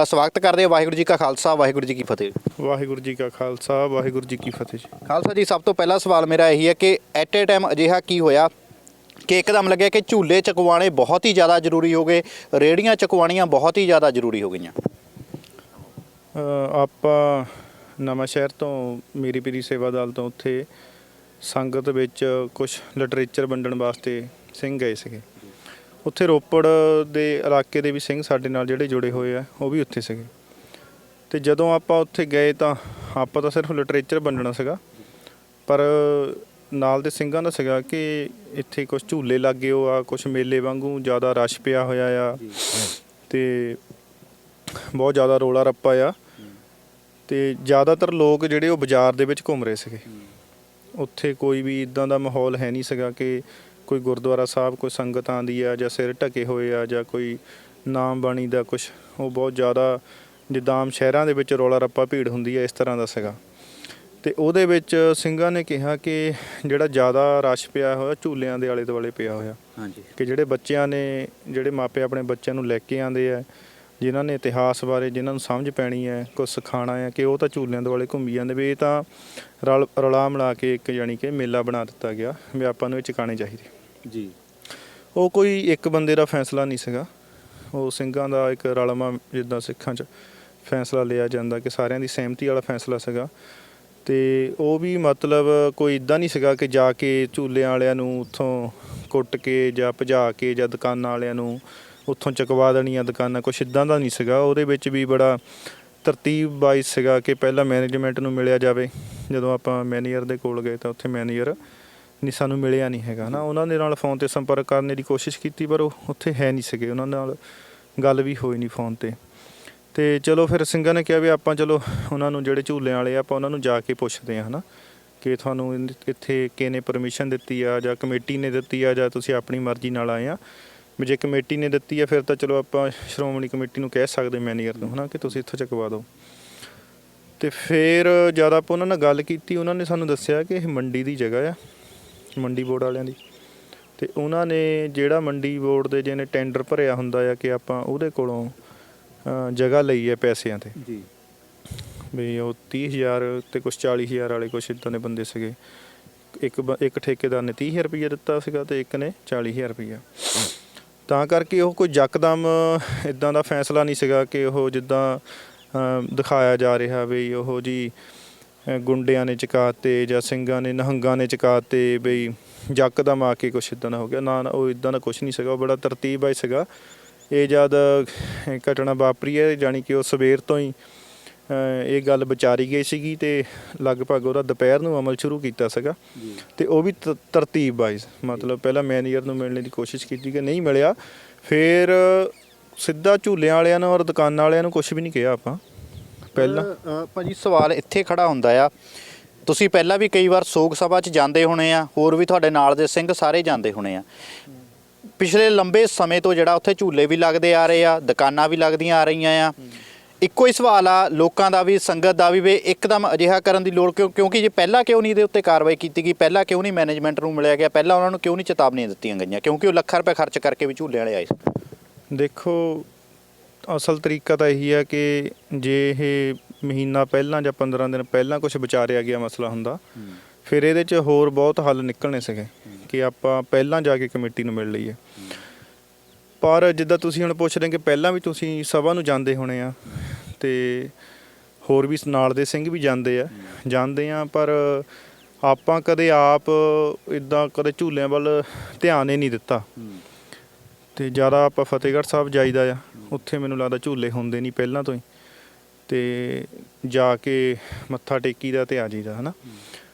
ਸਵਾਗਤ ਕਰਦੇ ਆ। ਵਾਹਿਗੁਰੂ ਜੀ ਕਾ ਖਾਲਸਾ, ਵਾਹਿਗੁਰੂ ਜੀ ਕੀ ਫਤਿਹ। ਵਾਹਿਗੁਰੂ ਜੀ ਕਾ ਖਾਲਸਾ, ਵਾਹਿਗੁਰੂ ਜੀ ਕੀ ਫਤਿਹ। ਖਾਲਸਾ ਜੀ, ਸਭ ਤੋਂ ਪਹਿਲਾ ਸਵਾਲ ਮੇਰਾ ਇਹੀ ਹੈ ਕਿ ਐਟ ਏ ਟਾਈਮ ਅਜਿਹਾ ਕੀ ਹੋਇਆ ਕਿ ਇੱਕਦਮ ਲੱਗਿਆ ਕਿ ਝੂਲੇ ਚਕਵਾਉਣੇ ਬਹੁਤ ਹੀ ਜ਼ਿਆਦਾ ਜ਼ਰੂਰੀ ਹੋ ਗਏ, ਰੇੜੀਆਂ ਚਕਵਾਉਣੀਆਂ ਬਹੁਤ ਹੀ ਜ਼ਿਆਦਾ ਜ਼ਰੂਰੀ ਹੋ ਗਈਆਂ? ਆਪਾਂ ਨਵਾਂ ਸ਼ਹਿਰ ਤੋਂ ਮੇਰੀ ਪੀਰੀ ਸੇਵਾ ਦਲ ਤੋਂ ਉੱਥੇ ਸੰਗਤ ਵਿੱਚ ਕੁਝ ਲਿਟਰੇਚਰ ਵੰਡਣ ਵਾਸਤੇ ਸਿੰਘ ਗਏ ਸੀਗੇ। ਉੱਥੇ ਰੋਪੜ ਦੇ ਇਲਾਕੇ ਦੇ ਵੀ ਸਿੰਘ ਸਾਡੇ ਨਾਲ ਜਿਹੜੇ ਜੁੜੇ ਹੋਏ ਆ ਉਹ ਵੀ ਉੱਥੇ ਸੀਗੇ। ਤੇ ਜਦੋਂ ਆਪਾਂ ਉੱਥੇ ਗਏ ਤਾਂ ਆਪਾਂ ਤਾਂ ਸਿਰਫ ਲਿਟਰੇਚਰ ਵੰਡਣਾ ਸੀਗਾ, ਪਰ ਨਾਲ ਦੇ ਸਿੰਘਾਂ ਦਾ ਸੀਗਾ ਕਿ ਇੱਥੇ ਕੁਝ ਝੂਲੇ ਲੱਗੇ ਹੋ ਆ, ਕੁਝ ਮੇਲੇ ਵਾਂਗੂ ਜ਼ਿਆਦਾ ਰਸ਼ ਪਿਆ ਹੋਇਆ ਆ, ਤੇ ਬਹੁਤ ਜ਼ਿਆਦਾ ਰੌਲਾ ਰੱਪਾ ਆ। ਤੇ ਜ਼ਿਆਦਾਤਰ ਲੋਕ ਜਿਹੜੇ ਉਹ ਬਾਜ਼ਾਰ ਦੇ ਵਿੱਚ ਘੁੰਮ ਰਹੇ ਸੀਗੇ। ਉੱਥੇ ਕੋਈ ਵੀ ਇਦਾਂ ਦਾ ਮਾਹੌਲ ਹੈ ਨਹੀਂ ਸੀਗਾ ਕਿ ਕੋਈ ਗੁਰਦੁਆਰਾ ਸਾਹਿਬ ਕੋਈ ਸੰਗਤ ਆਉਂਦੀ ਆ ਜਾਂ ਸਿਰ ਢਕੇ ਹੋਏ ਆ ਜਾਂ ਕੋਈ ਨਾਮ ਬਾਣੀ ਦਾ ਕੁਝ, ਉਹ ਬਹੁਤ ਜ਼ਿਆਦਾ ਜਿੱਦਾਂ ਆਮ ਸ਼ਹਿਰਾਂ ਦੇ ਵਿੱਚ ਰੌਲਾ ਰੱਪਾ ਭੀੜ ਹੁੰਦੀ ਹੈ ਇਸ ਤਰ੍ਹਾਂ ਦਾ ਸੀਗਾ। ਤੇ ਉਹਦੇ ਵਿੱਚ ਸਿੰਘਾਂ ਨੇ ਕਿਹਾ ਕਿ ਜਿਹੜਾ ਜ਼ਿਆਦਾ ਰਸ਼ ਪਿਆ ਹੋਇਆ ਝੂਲਿਆਂ ਦੇ ਆਲੇ ਦੁਆਲੇ ਪਿਆ ਹੋਇਆ, ਹਾਂਜੀ, ਕਿ ਜਿਹੜੇ ਬੱਚਿਆਂ ਨੇ, ਜਿਹੜੇ ਮਾਪੇ ਆਪਣੇ ਬੱਚਿਆਂ ਨੂੰ ਲੈ ਕੇ ਆਉਂਦੇ ਆ, ਜਿਨ੍ਹਾਂ ਨੇ ਇਤਿਹਾਸ ਬਾਰੇ ਜਿਨ੍ਹਾਂ ਨੂੰ ਸਮਝ ਪੈਣੀ ਹੈ, ਕੁਝ ਸਿਖਾਉਣਾ ਹੈ, ਕਿ ਉਹ ਤਾਂ ਝੂਲਿਆਂ ਦੇ ਦੁਆਲੇ ਘੁੰਮੀ ਜਾਂਦੇ ਵੀ ਇਹ ਤਾਂ ਰਲਾ ਮਿਲਾ ਕੇ ਇੱਕ ਜਾਣੀ ਕਿ ਮੇਲਾ ਬਣਾ ਦਿੱਤਾ ਗਿਆ ਵੀ ਆਪਾਂ ਨੂੰ ਇਹ ਚੁਕਾਉਣੇ ਚਾਹੀਦੇ ਜੀ। ਉਹ ਕੋਈ ਇੱਕ ਬੰਦੇ ਦਾ ਫੈਸਲਾ ਨਹੀਂ ਸੀਗਾ, ਉਹ ਸਿੰਘਾਂ ਦਾ ਇੱਕ ਰਲਮਾ ਜਿੱਦਾਂ ਸਿੱਖਾਂ 'ਚ ਫੈਸਲਾ ਲਿਆ ਜਾਂਦਾ ਕਿ ਸਾਰਿਆਂ ਦੀ ਸਹਿਮਤੀ ਵਾਲਾ ਫੈਸਲਾ ਸੀਗਾ। ਤੇ ਉਹ ਵੀ ਮਤਲਬ ਕੋਈ ਇੱਦਾਂ ਨਹੀਂ ਸੀਗਾ ਕਿ ਜਾ ਕੇ ਝੂਲਿਆਂ ਵਾਲਿਆਂ ਨੂੰ ਉੱਥੋਂ ਕੁੱਟ ਕੇ ਜਾਂ ਭਜਾ ਕੇ ਜਾਂ ਦੁਕਾਨਾਂ ਵਾਲਿਆਂ ਨੂੰ ਉੱਥੋਂ ਚੁਕਵਾ ਦੇਣੀਆਂ ਦੁਕਾਨਾਂ, ਕੁਛ ਇੱਦਾਂ ਦਾ ਨਹੀਂ ਸੀਗਾ। ਉਹਦੇ ਵਿੱਚ ਵੀ ਬੜਾ ਤਰਤੀਬ ਵਾਈਜ਼ ਸੀਗਾ ਕਿ ਪਹਿਲਾਂ ਮੈਨੇਜਮੈਂਟ ਨੂੰ ਮਿਲਿਆ ਜਾਵੇ। ਜਦੋਂ ਆਪਾਂ ਮੈਨੇਜਰ ਦੇ ਕੋਲ ਗਏ ਤਾਂ ਉੱਥੇ ਮੈਨੇਜਰ ਨਹੀਂ, ਸਾਨੂੰ ਮਿਲਿਆ ਨਹੀਂ ਹੈਗਾ ਨਾ। ਉਹਨਾਂ ਦੇ ਨਾਲ ਫੋਨ 'ਤੇ ਸੰਪਰਕ ਕਰਨ ਦੀ ਕੋਸ਼ਿਸ਼ ਕੀਤੀ ਪਰ ਉਹ ਉੱਥੇ ਹੈ ਨਹੀਂ ਸੀਗੇ, ਉਹਨਾਂ ਨਾਲ ਗੱਲ ਵੀ ਹੋਈ ਨਹੀਂ ਫੋਨ 'ਤੇ। ਤੇ ਚਲੋ ਫਿਰ ਸਿੰਘਾਂ ਨੇ ਕਿਹਾ ਵੀ ਆਪਾਂ ਚਲੋ ਉਹਨਾਂ ਨੂੰ ਜਿਹੜੇ ਝੂਲਿਆਂ ਵਾਲੇ ਆਪਾਂ ਉਹਨਾਂ ਨੂੰ ਜਾ ਕੇ ਪੁੱਛਦੇ ਹਾਂ, ਹੈ ਨਾ, ਕਿ ਤੁਹਾਨੂੰ ਇੱਥੇ ਕਿਹਨੇ ਪਰਮਿਸ਼ਨ ਦਿੱਤੀ ਆ ਜਾਂ ਕਮੇਟੀ ਨੇ ਦਿੱਤੀ ਆ ਜਾਂ ਤੁਸੀਂ ਆਪਣੀ ਮਰਜ਼ੀ ਨਾਲ ਆਏ ਆ। ਵੀ ਜੇ ਕਮੇਟੀ ਨੇ ਦਿੱਤੀ ਆ ਫਿਰ ਤਾਂ ਚਲੋ ਆਪਾਂ ਸ਼੍ਰੋਮਣੀ ਕਮੇਟੀ ਨੂੰ ਕਹਿ ਸਕਦੇ ਮੈਨੇਜਰ ਨੂੰ, ਹੈ ਨਾ, ਕਿ ਤੁਸੀਂ ਇੱਥੋਂ ਚੁਕਵਾ ਦਿਓ। ਤੇ ਫਿਰ ਜਦ ਆਪਾਂ ਉਹਨਾਂ ਨਾਲ ਗੱਲ ਕੀਤੀ, ਉਹਨਾਂ ਨੇ ਸਾਨੂੰ ਦੱਸਿਆ ਕਿ ਇਹ ਮੰਡੀ ਦੀ ਜਗ੍ਹਾ ਆ, ਮੰਡੀ ਬੋਰਡ ਵਾਲਿਆਂ ਦੀ। ਤੇ ਉਹਨਾਂ ਨੇ ਜਿਹੜਾ ਮੰਡੀ ਬੋਰਡ ਦੇ ਜਿਹਨੇ ਟੈਂਡਰ ਭਰਿਆ ਹੁੰਦਾ ਆ ਕਿ ਆਪਾਂ ਉਹਦੇ ਕੋਲੋਂ ਜਗ੍ਹਾ ਲਈ ਹੈ ਪੈਸਿਆਂ 'ਤੇ ਜੀ, ਵੀ ਉਹ 30,000 ਤੇ ਕੁਛ 40,000 ਵਾਲੇ ਕੁਛ ਇੱਦਾਂ ਦੇ ਬੰਦੇ ਸੀਗੇ। ਇੱਕ ਠੇਕੇਦਾਰ ਨੇ 30,000 ਰੁਪਈਆ ਦਿੱਤਾ ਸੀਗਾ ਤੇ ਇੱਕ ਨੇ 40,000 ਰੁਪਈਆ। ਤਾਂ ਕਰਕੇ ਉਹ ਕੋਈ ਯਕਦਮ ਇੱਦਾਂ ਦਾ ਫੈਸਲਾ ਨਹੀਂ ਸੀਗਾ ਕਿ ਉਹ ਜਿੱਦਾਂ ਦਿਖਾਇਆ ਜਾ ਰਿਹਾ ਵੀ ਉਹ ਜੀ ਗੁੰਡਿਆਂ ਨੇ ਚੁਕਾਤੇ ਜਾਂ ਸਿੰਘਾਂ ਨੇ ਨਿਹੰਗਾਂ ਨੇ ਚੁਕਾਤੇ, ਬਈ ਯਕਦਮ ਆ ਕੇ ਕੁਛ ਇੱਦਾਂ ਦਾ ਹੋ ਗਿਆ। ਨਾ ਉਹ ਇੱਦਾਂ ਦਾ ਕੁਛ ਨਹੀਂ ਸੀਗਾ, ਉਹ ਬੜਾ ਤਰਤੀਬ ਵਾਈਜ਼ ਸੀਗਾ। ਇਹ ਜਦ ਘਟਨਾ ਵਾਪਰੀ ਹੈ ਜਾਣੀ ਕਿ ਉਹ ਸਵੇਰ ਤੋਂ ਹੀ ਇਹ ਗੱਲ ਵਿਚਾਰੀ ਗਈ ਸੀਗੀ ਤੇ ਲਗਭਗ ਉਹਦਾ ਦੁਪਹਿਰ ਨੂੰ ਅਮਲ ਸ਼ੁਰੂ ਕੀਤਾ ਸੀਗਾ। ਤੇ ਉਹ ਵੀ ਤਰਤੀਬ ਵਾਈਜ਼, ਮਤਲਬ ਪਹਿਲਾਂ ਮੈਨੇਜਰ ਨੂੰ ਮਿਲਣ ਦੀ ਕੋਸ਼ਿਸ਼ ਕੀਤੀ ਕਿ ਨਹੀਂ ਮਿਲਿਆ, ਫਿਰ ਸਿੱਧਾ ਝੂਲਿਆਂ ਵਾਲਿਆਂ ਨੂੰ ਔਰ ਦੁਕਾਨਾਂ ਵਾਲਿਆਂ ਨੂੰ ਕੁਛ ਵੀ ਨਹੀਂ ਕਿਹਾ ਆਪਾਂ ਪਹਿਲਾਂ। ਭਾਜੀ ਸਵਾਲ ਇੱਥੇ ਖੜਾ ਹੁੰਦਾ ਆ, ਤੁਸੀਂ ਪਹਿਲਾਂ ਵੀ ਕਈ ਵਾਰ ਸੋਗ ਸਭਾ 'ਚ ਜਾਂਦੇ ਹੋਣੇ ਆ, ਹੋਰ ਵੀ ਤੁਹਾਡੇ ਨਾਲ ਦੇ ਸਿੰਘ ਸਾਰੇ ਜਾਂਦੇ ਹੋਣੇ ਆ। ਪਿਛਲੇ ਲੰਬੇ ਸਮੇਂ ਤੋਂ ਜਿਹੜਾ ਉੱਥੇ ਝੂਲੇ ਵੀ ਲੱਗਦੇ ਆ ਰਹੇ ਆ, ਦੁਕਾਨਾਂ ਵੀ ਲੱਗਦੀਆਂ ਆ ਰਹੀਆਂ ਆ। ਇੱਕੋ ਹੀ ਸਵਾਲ ਆ ਲੋਕਾਂ ਦਾ ਵੀ, ਸੰਗਤ ਦਾ ਵੀ ਇੱਕਦਮ ਅਜਿਹਾ ਕਰਨ ਦੀ ਲੋੜ ਕਿਉਂਕਿ ਜੇ ਪਹਿਲਾਂ ਕਿਉਂ ਨਹੀਂ ਇਹਦੇ ਉੱਤੇ ਕਾਰਵਾਈ ਕੀਤੀ ਗਈ, ਪਹਿਲਾਂ ਕਿਉਂ ਨਹੀਂ ਮੈਨੇਜਮੈਂਟ ਨੂੰ ਮਿਲਿਆ ਗਿਆ, ਪਹਿਲਾਂ ਉਹਨਾਂ ਨੂੰ ਕਿਉਂ ਨਹੀਂ ਚੇਤਾਵਨੀਆਂ ਦਿੱਤੀਆਂ ਗਈਆਂ, ਕਿਉਂਕਿ ਉਹ ਲੱਖਾਂ ਰੁਪਏ ਖਰਚ ਕਰਕੇ ਵੀ ਝੂਲੇ ਵਾਲੇ ਆਏ। ਦੇਖੋ ਅਸਲ ਤਰੀਕਾ ਤਾਂ ਇਹੀ ਹੈ ਕਿ ਜੇ ਇਹ ਮਹੀਨਾ ਪਹਿਲਾਂ ਜਾਂ 15 ਦਿਨ ਪਹਿਲਾਂ ਕੁਝ ਵਿਚਾਰਿਆ ਗਿਆ ਮਸਲਾ ਹੁੰਦਾ, ਫਿਰ ਇਹਦੇ 'ਚ ਹੋਰ ਬਹੁਤ ਹੱਲ ਨਿਕਲਣੇ ਸੀਗੇ ਕਿ ਆਪਾਂ ਪਹਿਲਾਂ ਜਾ ਕੇ ਕਮੇਟੀ ਨੂੰ ਮਿਲ ਲਈਏ। ਪਰ ਜਿੱਦਾਂ ਤੁਸੀਂ ਹੁਣ ਪੁੱਛ ਰਹੇ ਕਿ ਪਹਿਲਾਂ ਵੀ ਤੁਸੀਂ ਸਭਾ ਨੂੰ ਜਾਂਦੇ ਹੋਣੇ ਆ ਤੇ ਹੋਰ ਵੀ ਨਾਲ ਦੇ ਸਿੰਘ ਵੀ ਜਾਂਦੇ ਆ, ਪਰ ਆਪਾਂ ਕਦੇ ਆਪ ਇੱਦਾਂ ਕਦੇ ਝੂਲਿਆਂ ਵੱਲ ਧਿਆਨ ਹੀ ਨਹੀਂ ਦਿੱਤਾ। ਤੇ ਜ਼ਿਆਦਾ ਆਪਾਂ ਫਤਿਹਗੜ੍ਹ ਸਾਹਿਬ ਜਾਈਦਾ ਆ, ਉੱਥੇ ਮੈਨੂੰ ਲੱਗਦਾ ਝੂਲੇ ਹੁੰਦੇ ਨਹੀਂ ਪਹਿਲਾਂ ਤੋਂ ਹੀ, ਤੇ ਜਾ ਕੇ ਮੱਥਾ ਟੇਕੀਦਾ ਤੇ ਆ ਜਾਈਦਾ, ਹੈ ਨਾ।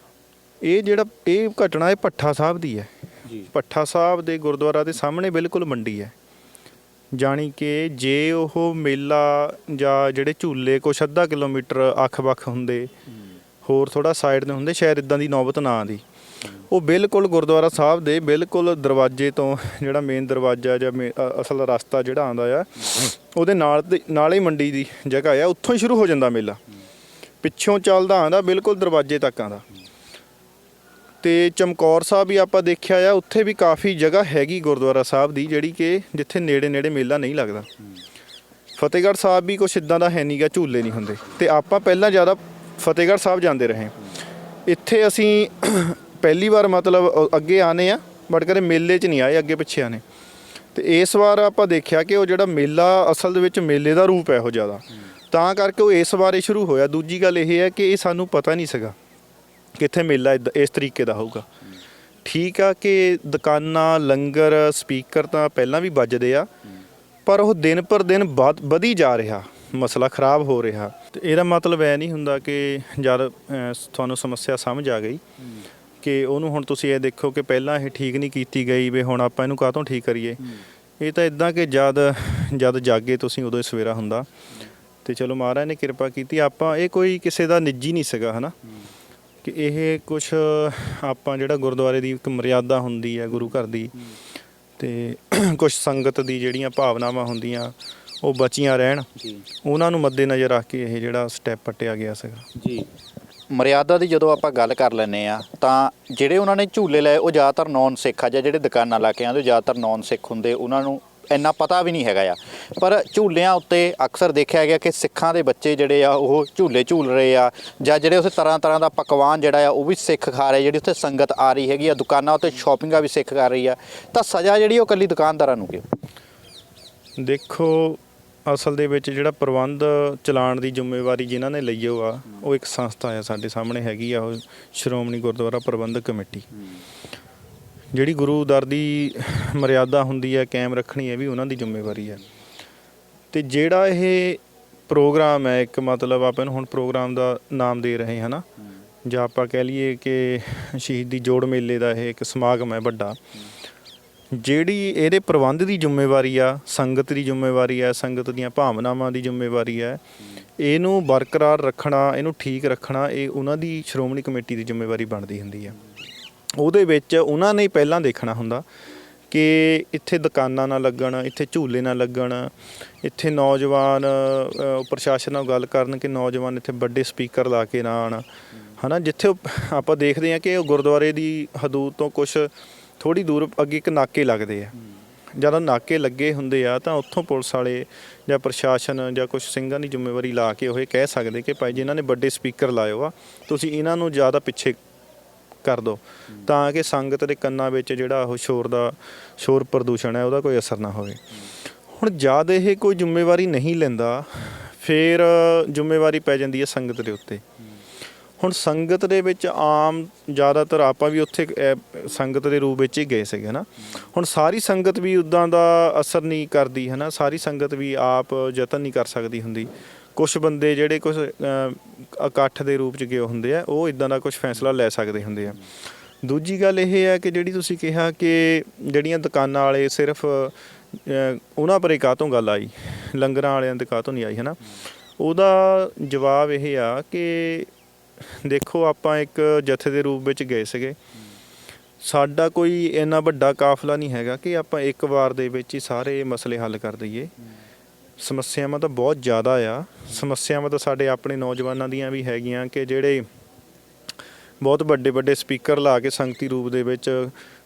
ਇਹ ਘਟਨਾ ਇਹ ਭੱਠਾ ਸਾਹਿਬ ਦੀ ਹੈ। ਭੱਠਾ ਸਾਹਿਬ ਦੇ ਗੁਰਦੁਆਰਾ ਦੇ ਸਾਹਮਣੇ ਬਿਲਕੁਲ ਮੰਡੀ ਹੈ, ਜਾਣੀ ਕਿ ਜੇ ਉਹ ਮੇਲਾ ਜਾਂ ਜਿਹੜੇ ਝੂਲੇ ਕੁਛ ਅੱਧਾ ਕਿਲੋਮੀਟਰ ਅੱਖ-ਬੱਖ ਹੁੰਦੇ, ਹੋਰ ਥੋੜ੍ਹਾ ਸਾਈਡ 'ਤੇ ਹੁੰਦੇ, ਸ਼ਾਇਦ ਇੱਦਾਂ ਦੀ ਨੌਬਤ ਨਾ ਆਉਂਦੀ। ਉਹ ਬਿਲਕੁਲ ਗੁਰਦੁਆਰਾ ਸਾਹਿਬ ਦੇ ਬਿਲਕੁਲ ਦਰਵਾਜ਼ੇ ਤੋਂ, ਜਿਹੜਾ ਮੇਨ ਦਰਵਾਜ਼ਾ ਜਾਂ ਅਸਲ ਰਸਤਾ ਜਿਹੜਾ ਆਉਂਦਾ ਆ, ਉਹਦੇ ਨਾਲ ਹੀ ਮੰਡੀ ਦੀ ਜਗ੍ਹਾ ਆ, ਉੱਥੋਂ ਹੀ ਸ਼ੁਰੂ ਹੋ ਜਾਂਦਾ ਮੇਲਾ। ਪਿੱਛੋਂ ਚੱਲਦਾ ਆਉਂਦਾ ਬਿਲਕੁਲ ਦਰਵਾਜ਼ੇ ਤੱਕ ਆਉਂਦਾ। ਤੇ ਚਮਕੌਰ ਸਾਹਿਬ ਵੀ ਆਪਾਂ ਦੇਖਿਆ ਆ, ਉੱਥੇ ਵੀ ਕਾਫੀ ਜਗ੍ਹਾ ਹੈਗੀ ਗੁਰਦੁਆਰਾ ਸਾਹਿਬ ਦੀ ਜਿਹੜੀ ਕਿ ਜਿੱਥੇ ਨੇੜੇ ਮੇਲਾ ਨਹੀਂ ਲੱਗਦਾ। ਫਤਿਹਗੜ੍ਹ ਸਾਹਿਬ ਵੀ ਕੁਛ ਇੱਦਾਂ ਦਾ ਹੈ ਨਹੀਂ ਗਾ, ਝੂਲੇ ਨਹੀਂ ਹੁੰਦੇ। ਤੇ ਆਪਾਂ ਪਹਿਲਾਂ ਜ਼ਿਆਦਾ ਫਤਿਹਗੜ੍ਹ ਸਾਹਿਬ ਜਾਂਦੇ ਰਹੇ। ਇੱਥੇ ਅਸੀਂ ਪਹਿਲੀ ਵਾਰ ਮਤਲਬ ਅੱਗੇ ਆਨੇ ਆ, ਬਟ ਕਦੇ ਮੇਲੇ 'ਚ ਨਹੀਂ ਆਏ, ਅੱਗੇ ਪਿੱਛੇ ਆਨੇ। ਤੇ ਇਸ ਵਾਰ ਆਪਾਂ ਦੇਖਿਆ ਕਿ ਉਹ ਜਿਹੜਾ ਮੇਲਾ ਅਸਲ ਦੇ ਵਿੱਚ ਮੇਲੇ ਦਾ ਰੂਪ ਹੈ ਉਹ ਜ਼ਿਆਦਾ, ਤਾਂ ਕਰਕੇ ਉਹ ਇਸ ਵਾਰ ਸ਼ੁਰੂ ਹੋਇਆ। ਦੂਜੀ ਗੱਲ ਇਹ ਹੈ ਕਿ ਇਹ ਸਾਨੂੰ ਪਤਾ ਨਹੀਂ ਸੀਗਾ ਕਿੱਥੇ ਮੇਲਾ ਇਸ ਤਰੀਕੇ ਦਾ ਹੋਊਗਾ। ਠੀਕ ਆ ਕਿ ਦੁਕਾਨਾਂ, ਲੰਗਰ, ਸਪੀਕਰ ਤਾਂ ਪਹਿਲਾਂ ਵੀ ਵੱਜਦੇ ਆ, ਪਰ ਉਹ ਦਿਨ ਪਰ ਦਿਨ ਵਧੀ ਜਾ ਰਿਹਾ, ਮਸਲਾ ਖਰਾਬ ਹੋ ਰਿਹਾ। ਤੇ ਇਹਦਾ ਮਤਲਬ ਇਹ ਨਹੀਂ ਹੁੰਦਾ ਕਿ ਜਦ ਤੁਹਾਨੂੰ ਸਮੱਸਿਆ ਸਮਝ ਆ ਗਈ ਕਿ ਉਹਨੂੰ ਹੁਣ ਤੁਸੀਂ ਇਹ ਦੇਖੋ ਕਿ ਪਹਿਲਾਂ ਇਹ ਠੀਕ ਨਹੀਂ ਕੀਤੀ ਗਈ, ਵੀ ਹੁਣ ਆਪਾਂ ਇਹਨੂੰ ਕਾਹਤੋਂ ਠੀਕ ਕਰੀਏ। ਇਹ ਤਾਂ ਇੱਦਾਂ ਕਿ ਜਦ ਜਾਗੇ ਤੁਸੀਂ ਉਦੋਂ ਹੀ ਸਵੇਰਾ ਹੁੰਦਾ। ਤੇ ਚਲੋ ਮਹਾਰਾਜ ਨੇ ਕਿਰਪਾ ਕੀਤੀ। ਆਪਾਂ ਇਹ ਕੋਈ ਕਿਸੇ ਦਾ ਨਿੱਜੀ ਨਹੀਂ ਸੀਗਾ ਹੈ ਨਾ, ਕਿ ਇਹ ਕੁਛ ਆਪਾਂ ਜਿਹੜਾ ਗੁਰਦੁਆਰੇ ਦੀ ਇੱਕ ਮਰਿਆਦਾ ਹੁੰਦੀ ਹੈ ਗੁਰੂ ਘਰ ਦੀ, ਤੇ ਕੁਛ ਸੰਗਤ ਦੀ ਜਿਹੜੀਆਂ ਭਾਵਨਾਵਾਂ ਹੁੰਦੀਆਂ ਉਹ ਬਚੀਆਂ ਰਹਿਣ, ਉਹਨਾਂ ਨੂੰ ਮੱਦੇ ਨਜ਼ਰ ਰੱਖ ਕੇ ਇਹ ਜਿਹੜਾ ਸਟੈਪ ਪੱਟਿਆ ਗਿਆ ਸੀਗਾ ਜੀ। ਮਰਿਆਦਾ ਦੀ ਜਦੋਂ ਆਪਾਂ ਗੱਲ ਕਰ ਲੈਂਦੇ ਆ ਤਾਂ ਜਿਹੜੇ ਉਹਨਾਂ ਨੇ ਝੂਲੇ ਲਏ ਉਹ ਜ਼ਿਆਦਾਤਰ ਨੌਨ ਸਿੱਖ ਆ, ਜਾਂ ਜਿਹੜੇ ਦੁਕਾਨਾਂ ਲਾ ਕੇ ਆਉਂਦੇ ਜ਼ਿਆਦਾਤਰ ਨੌਨ ਸਿੱਖ ਹੁੰਦੇ, ਉਹਨਾਂ ਨੂੰ ਇੰਨਾ ਪਤਾ ਵੀ ਨਹੀਂ ਹੈਗਾ ਆ। ਪਰ ਝੂਲਿਆਂ ਉੱਤੇ ਅਕਸਰ ਦੇਖਿਆ ਗਿਆ ਕਿ ਸਿੱਖਾਂ ਦੇ ਬੱਚੇ ਜਿਹੜੇ ਆ ਉਹ ਝੂਲੇ ਝੂਲ ਰਹੇ ਆ, ਜਾਂ ਜਿਹੜੇ ਉੱਥੇ ਤਰ੍ਹਾਂ ਤਰ੍ਹਾਂ ਦਾ ਪਕਵਾਨ ਜਿਹੜਾ ਆ ਉਹ ਵੀ ਸਿੱਖ ਖਾ ਰਹੇ, ਜਿਹੜੀ ਉੱਥੇ ਸੰਗਤ ਆ ਰਹੀ ਹੈਗੀ ਆ, ਦੁਕਾਨਾਂ ਉੱਤੇ ਸ਼ਾਪਿੰਗਾਂ ਵੀ ਸਿੱਖ ਕਰ ਰਹੀ ਆ, ਤਾਂ ਸਜ਼ਾ ਜਿਹੜੀ ਉਹ ਇਕੱਲੀ ਦੁਕਾਨਦਾਰਾਂ ਨੂੰ ਕਿਉਂ? ਦੇਖੋ, ਅਸਲ ਦੇ ਵਿੱਚ ਜਿਹੜਾ ਪ੍ਰਬੰਧ ਚਲਾਉਣ ਦੀ ਜ਼ਿੰਮੇਵਾਰੀ ਜਿਨ੍ਹਾਂ ਨੇ ਲਈ ਉਹ ਇੱਕ ਸੰਸਥਾ ਆ ਸਾਡੇ ਸਾਹਮਣੇ ਹੈਗੀ ਆ, ਉਹ ਸ਼੍ਰੋਮਣੀ ਗੁਰਦੁਆਰਾ ਪ੍ਰਬੰਧਕ ਕਮੇਟੀ। ਜਿਹੜੀ ਗੁਰੂ ਦਰ ਦੀ ਮਰਿਆਦਾ ਹੁੰਦੀ ਹੈ ਕਾਇਮ ਰੱਖਣੀ, ਇਹ ਵੀ ਉਹਨਾਂ ਦੀ ਜ਼ਿੰਮੇਵਾਰੀ ਹੈ। ਤੇ ਜਿਹੜਾ ਇਹ ਪ੍ਰੋਗਰਾਮ ਹੈ, ਇੱਕ ਮਤਲਬ ਆਪਾਂ ਇਹਨੂੰ ਹੁਣ ਪ੍ਰੋਗਰਾਮ ਦਾ ਨਾਮ ਦੇ ਰਹੇ ਹਾਂ ਨਾ, ਜਾਂ ਆਪਾਂ ਕਹਿ ਲਈਏ ਕਿ ਸ਼ਹੀਦੀ ਜੋੜ ਮੇਲੇ ਦਾ ਇਹ ਇੱਕ ਸਮਾਗਮ ਹੈ ਵੱਡਾ, ਜਿਹੜੀ ਇਹਦੇ ਪ੍ਰਬੰਧ ਦੀ ਜ਼ਿੰਮੇਵਾਰੀ ਆ, ਸੰਗਤ ਦੀ ਜ਼ਿੰਮੇਵਾਰੀ ਹੈ, ਸੰਗਤ ਦੀਆਂ ਭਾਵਨਾਵਾਂ ਦੀ ਜ਼ਿੰਮੇਵਾਰੀ ਹੈ, ਇਹਨੂੰ ਬਰਕਰਾਰ ਰੱਖਣਾ, ਇਹਨੂੰ ਠੀਕ ਰੱਖਣਾ, ਇਹ ਉਹਨਾਂ ਦੀ ਸ਼੍ਰੋਮਣੀ ਕਮੇਟੀ ਦੀ ਜ਼ਿੰਮੇਵਾਰੀ ਬਣਦੀ ਹੁੰਦੀ ਆ। ਉਹਦੇ ਵਿੱਚ ਉਹਨਾਂ ਨੇ ਪਹਿਲਾਂ ਦੇਖਣਾ ਹੁੰਦਾ ਕਿ ਇੱਥੇ ਦੁਕਾਨਾਂ ਨਾ ਲੱਗਣ, ਇੱਥੇ ਝੂਲੇ ਨਾ ਲੱਗਣ, ਇੱਥੇ ਨੌਜਵਾਨ ਪ੍ਰਸ਼ਾਸਨ ਨਾਲ ਗੱਲ ਕਰਨ ਕਿ ਨੌਜਵਾਨ ਇੱਥੇ ਵੱਡੇ ਸਪੀਕਰ ਲਾ ਕੇ ਨਾ ਆਉਣ, ਹੈ ਨਾ। ਜਿੱਥੇ ਆਪਾਂ ਦੇਖਦੇ ਹਾਂ ਕਿ ਉਹ ਗੁਰਦੁਆਰੇ ਦੀ ਹਦੂਦ ਤੋਂ ਕੁਛ ਥੋੜ੍ਹੀ ਦੂਰ ਅੱਗੇ ਇੱਕ ਨਾਕੇ ਲੱਗਦੇ ਆ, ਜਦੋਂ ਨਾਕੇ ਲੱਗੇ ਹੁੰਦੇ ਆ ਤਾਂ ਉੱਥੋਂ ਪੁਲਿਸ ਵਾਲੇ ਜਾਂ ਪ੍ਰਸ਼ਾਸਨ ਜਾਂ ਕੁਛ ਸਿੰਘਾਂ ਦੀ ਜ਼ਿੰਮੇਵਾਰੀ ਲਾ ਕੇ ਉਹ ਇਹ ਕਹਿ ਸਕਦੇ ਕਿ ਭਾਈ ਜਿਨ੍ਹਾਂ ਨੇ ਵੱਡੇ ਸਪੀਕਰ ਲਾਇਓ ਆ, ਤੁਸੀਂ ਇਹਨਾਂ ਨੂੰ ਜ਼ਿਆਦਾ ਪਿੱਛੇ ਕਰ ਦਿਓ, ਤਾਂ ਕਿ ਸੰਗਤ ਦੇ ਕੰਨਾਂ ਵਿੱਚ ਜਿਹੜਾ ਉਹ ਸ਼ੋਰ ਪ੍ਰਦੂਸ਼ਣ ਹੈ ਉਹਦਾ ਕੋਈ ਅਸਰ ਨਾ ਹੋਵੇ। ਹੁਣ ਜਦ ਇਹ ਕੋਈ ਜ਼ਿੰਮੇਵਾਰੀ ਨਹੀਂ ਲੈਂਦਾ, ਫਿਰ ਜ਼ਿੰਮੇਵਾਰੀ ਪੈ ਜਾਂਦੀ ਹੈ ਸੰਗਤ ਦੇ ਉੱਤੇ। ਹੁਣ ਸੰਗਤ ਦੇ ਵਿੱਚ ਆਮ ਜ਼ਿਆਦਾਤਰ ਆਪਾਂ ਵੀ ਉੱਥੇ ਸੰਗਤ ਦੇ ਰੂਪ ਵਿੱਚ ਹੀ ਗਏ ਸੀਗੇ ਹੈ ਨਾ। ਹੁਣ ਸਾਰੀ ਸੰਗਤ ਵੀ ਉੱਦਾਂ ਦਾ ਅਸਰ ਨਹੀਂ ਕਰਦੀ ਹੈ ਨਾ, ਸਾਰੀ ਸੰਗਤ ਵੀ ਆਪ ਯਤਨ ਨਹੀਂ ਕਰ ਸਕਦੀ ਹੁੰਦੀ। ਕੁਛ ਬੰਦੇ ਜਿਹੜੇ ਕੁਛ ਇਕੱਠ ਦੇ ਰੂਪ 'ਚ ਗਏ ਹੁੰਦੇ ਆ, ਉਹ ਇੱਦਾਂ ਦਾ ਕੁਛ ਫੈਸਲਾ ਲੈ ਸਕਦੇ ਹੁੰਦੇ ਆ। ਦੂਜੀ ਗੱਲ ਇਹ ਹੈ ਕਿ ਜਿਹੜੀ ਤੁਸੀਂ ਕਿਹਾ ਕਿ ਜਿਹੜੀਆਂ ਦੁਕਾਨਾਂ ਵਾਲੇ ਸਿਰਫ ਉਹਨਾਂ ਪਰ ਕਾਹਤੋਂ ਗੱਲ ਆਈ, ਲੰਗਰਾਂ ਵਾਲਿਆਂ ਦੇ ਕਾਹਤੋਂ ਨਹੀਂ ਆਈ ਹੈ ਨਾ, ਉਹਦਾ ਜਵਾਬ ਇਹ ਆ ਕਿ ਦੇਖੋ, ਆਪਾਂ ਇੱਕ ਜਥੇ ਦੇ ਰੂਪ ਵਿੱਚ ਗਏ ਸੀਗੇ, ਸਾਡਾ ਕੋਈ ਇੰਨਾ ਵੱਡਾ ਕਾਫਲਾ ਨਹੀਂ ਹੈਗਾ ਕਿ ਆਪਾਂ ਇੱਕ ਵਾਰ ਦੇ ਵਿੱਚ ਹੀ ਸਾਰੇ ਮਸਲੇ ਹੱਲ ਕਰ ਦਈਏ। ਸਮੱਸਿਆਵਾਂ ਤਾਂ ਬਹੁਤ ਜ਼ਿਆਦਾ ਆ, ਸਮੱਸਿਆਵਾਂ ਤਾਂ ਸਾਡੇ ਆਪਣੇ ਨੌਜਵਾਨਾਂ ਦੀਆਂ ਵੀ ਹੈਗੀਆਂ ਕਿ ਜਿਹੜੇ ਬਹੁਤ ਵੱਡੇ ਵੱਡੇ ਸਪੀਕਰ ਲਾ ਕੇ ਸੰਗਤੀ ਰੂਪ ਦੇ ਵਿੱਚ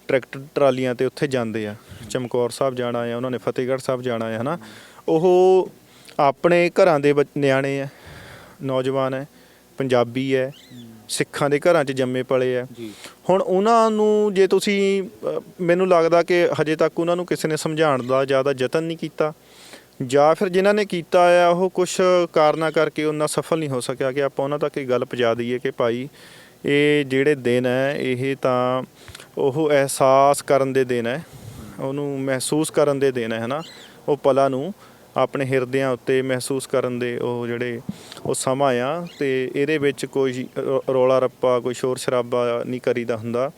ਟਰੈਕਟਰ ਟਰਾਲੀਆਂ 'ਤੇ ਉੱਥੇ ਜਾਂਦੇ ਆ, ਚਮਕੌਰ ਸਾਹਿਬ ਜਾਣਾ ਆ, ਉਹਨਾਂ ਨੇ ਫਤਿਹਗੜ੍ਹ ਸਾਹਿਬ ਜਾਣਾ ਹੈ ਨਾ। ਉਹ ਆਪਣੇ ਘਰਾਂ ਦੇ ਨਿਆਣੇ ਆ, ਨੌਜਵਾਨ ਹੈ, ਪੰਜਾਬੀ ਹੈ, ਸਿੱਖਾਂ ਦੇ ਘਰਾਂ 'ਚ ਜੰਮੇ ਪਲੇ ਆ। ਹੁਣ ਉਹਨਾਂ ਨੂੰ ਜੇ ਤੁਸੀਂ, ਮੈਨੂੰ ਲੱਗਦਾ ਕਿ ਹਜੇ ਤੱਕ ਉਹਨਾਂ ਨੂੰ ਕਿਸੇ ਨੇ ਸਮਝਾਉਣ ਦਾ ਜ਼ਿਆਦਾ ਯਤਨ ਨਹੀਂ ਕੀਤਾ, ਜਾਂ ਫਿਰ ਜਿਨ੍ਹਾਂ ਨੇ ਕੀਤਾ ਆ ਉਹ ਕੁਛ ਕਾਰਨਾਂ ਕਰਕੇ ਉਹਨਾਂ ਸਫਲ ਨਹੀਂ ਹੋ ਸਕਿਆ ਕਿ ਆਪਾਂ ਉਹਨਾਂ ਤੱਕ ਇਹ ਗੱਲ ਪਹੁੰਚਾ ਦਈਏ ਕਿ ਭਾਈ ਇਹ ਜਿਹੜੇ ਦਿਨ ਹੈ ਇਹ ਤਾਂ ਉਹ ਅਹਿਸਾਸ ਕਰਨ ਦੇ ਦਿਨ ਹੈ, ਉਹਨੂੰ ਮਹਿਸੂਸ ਕਰਨ ਦੇ ਦਿਨ ਹੈ ਨਾ। ਉਹ ਪਲਾਂ ਨੂੰ ਆਪਣੇ ਹਿਰਦਿਆਂ ਉੱਤੇ ਮਹਿਸੂਸ ਕਰਨ ਦੇ ਉਹ ਜਿਹੜੇ ਉਹ ਸਮਾਂ ਆ, ਅਤੇ ਇਹਦੇ ਵਿੱਚ ਕੋਈ ਰੌਲਾ ਰੱਪਾ, ਕੋਈ ਸ਼ੋਰ ਸ਼ਰਾਬਾ ਨਹੀਂ ਕਰੀਦਾ ਹੁੰਦਾ।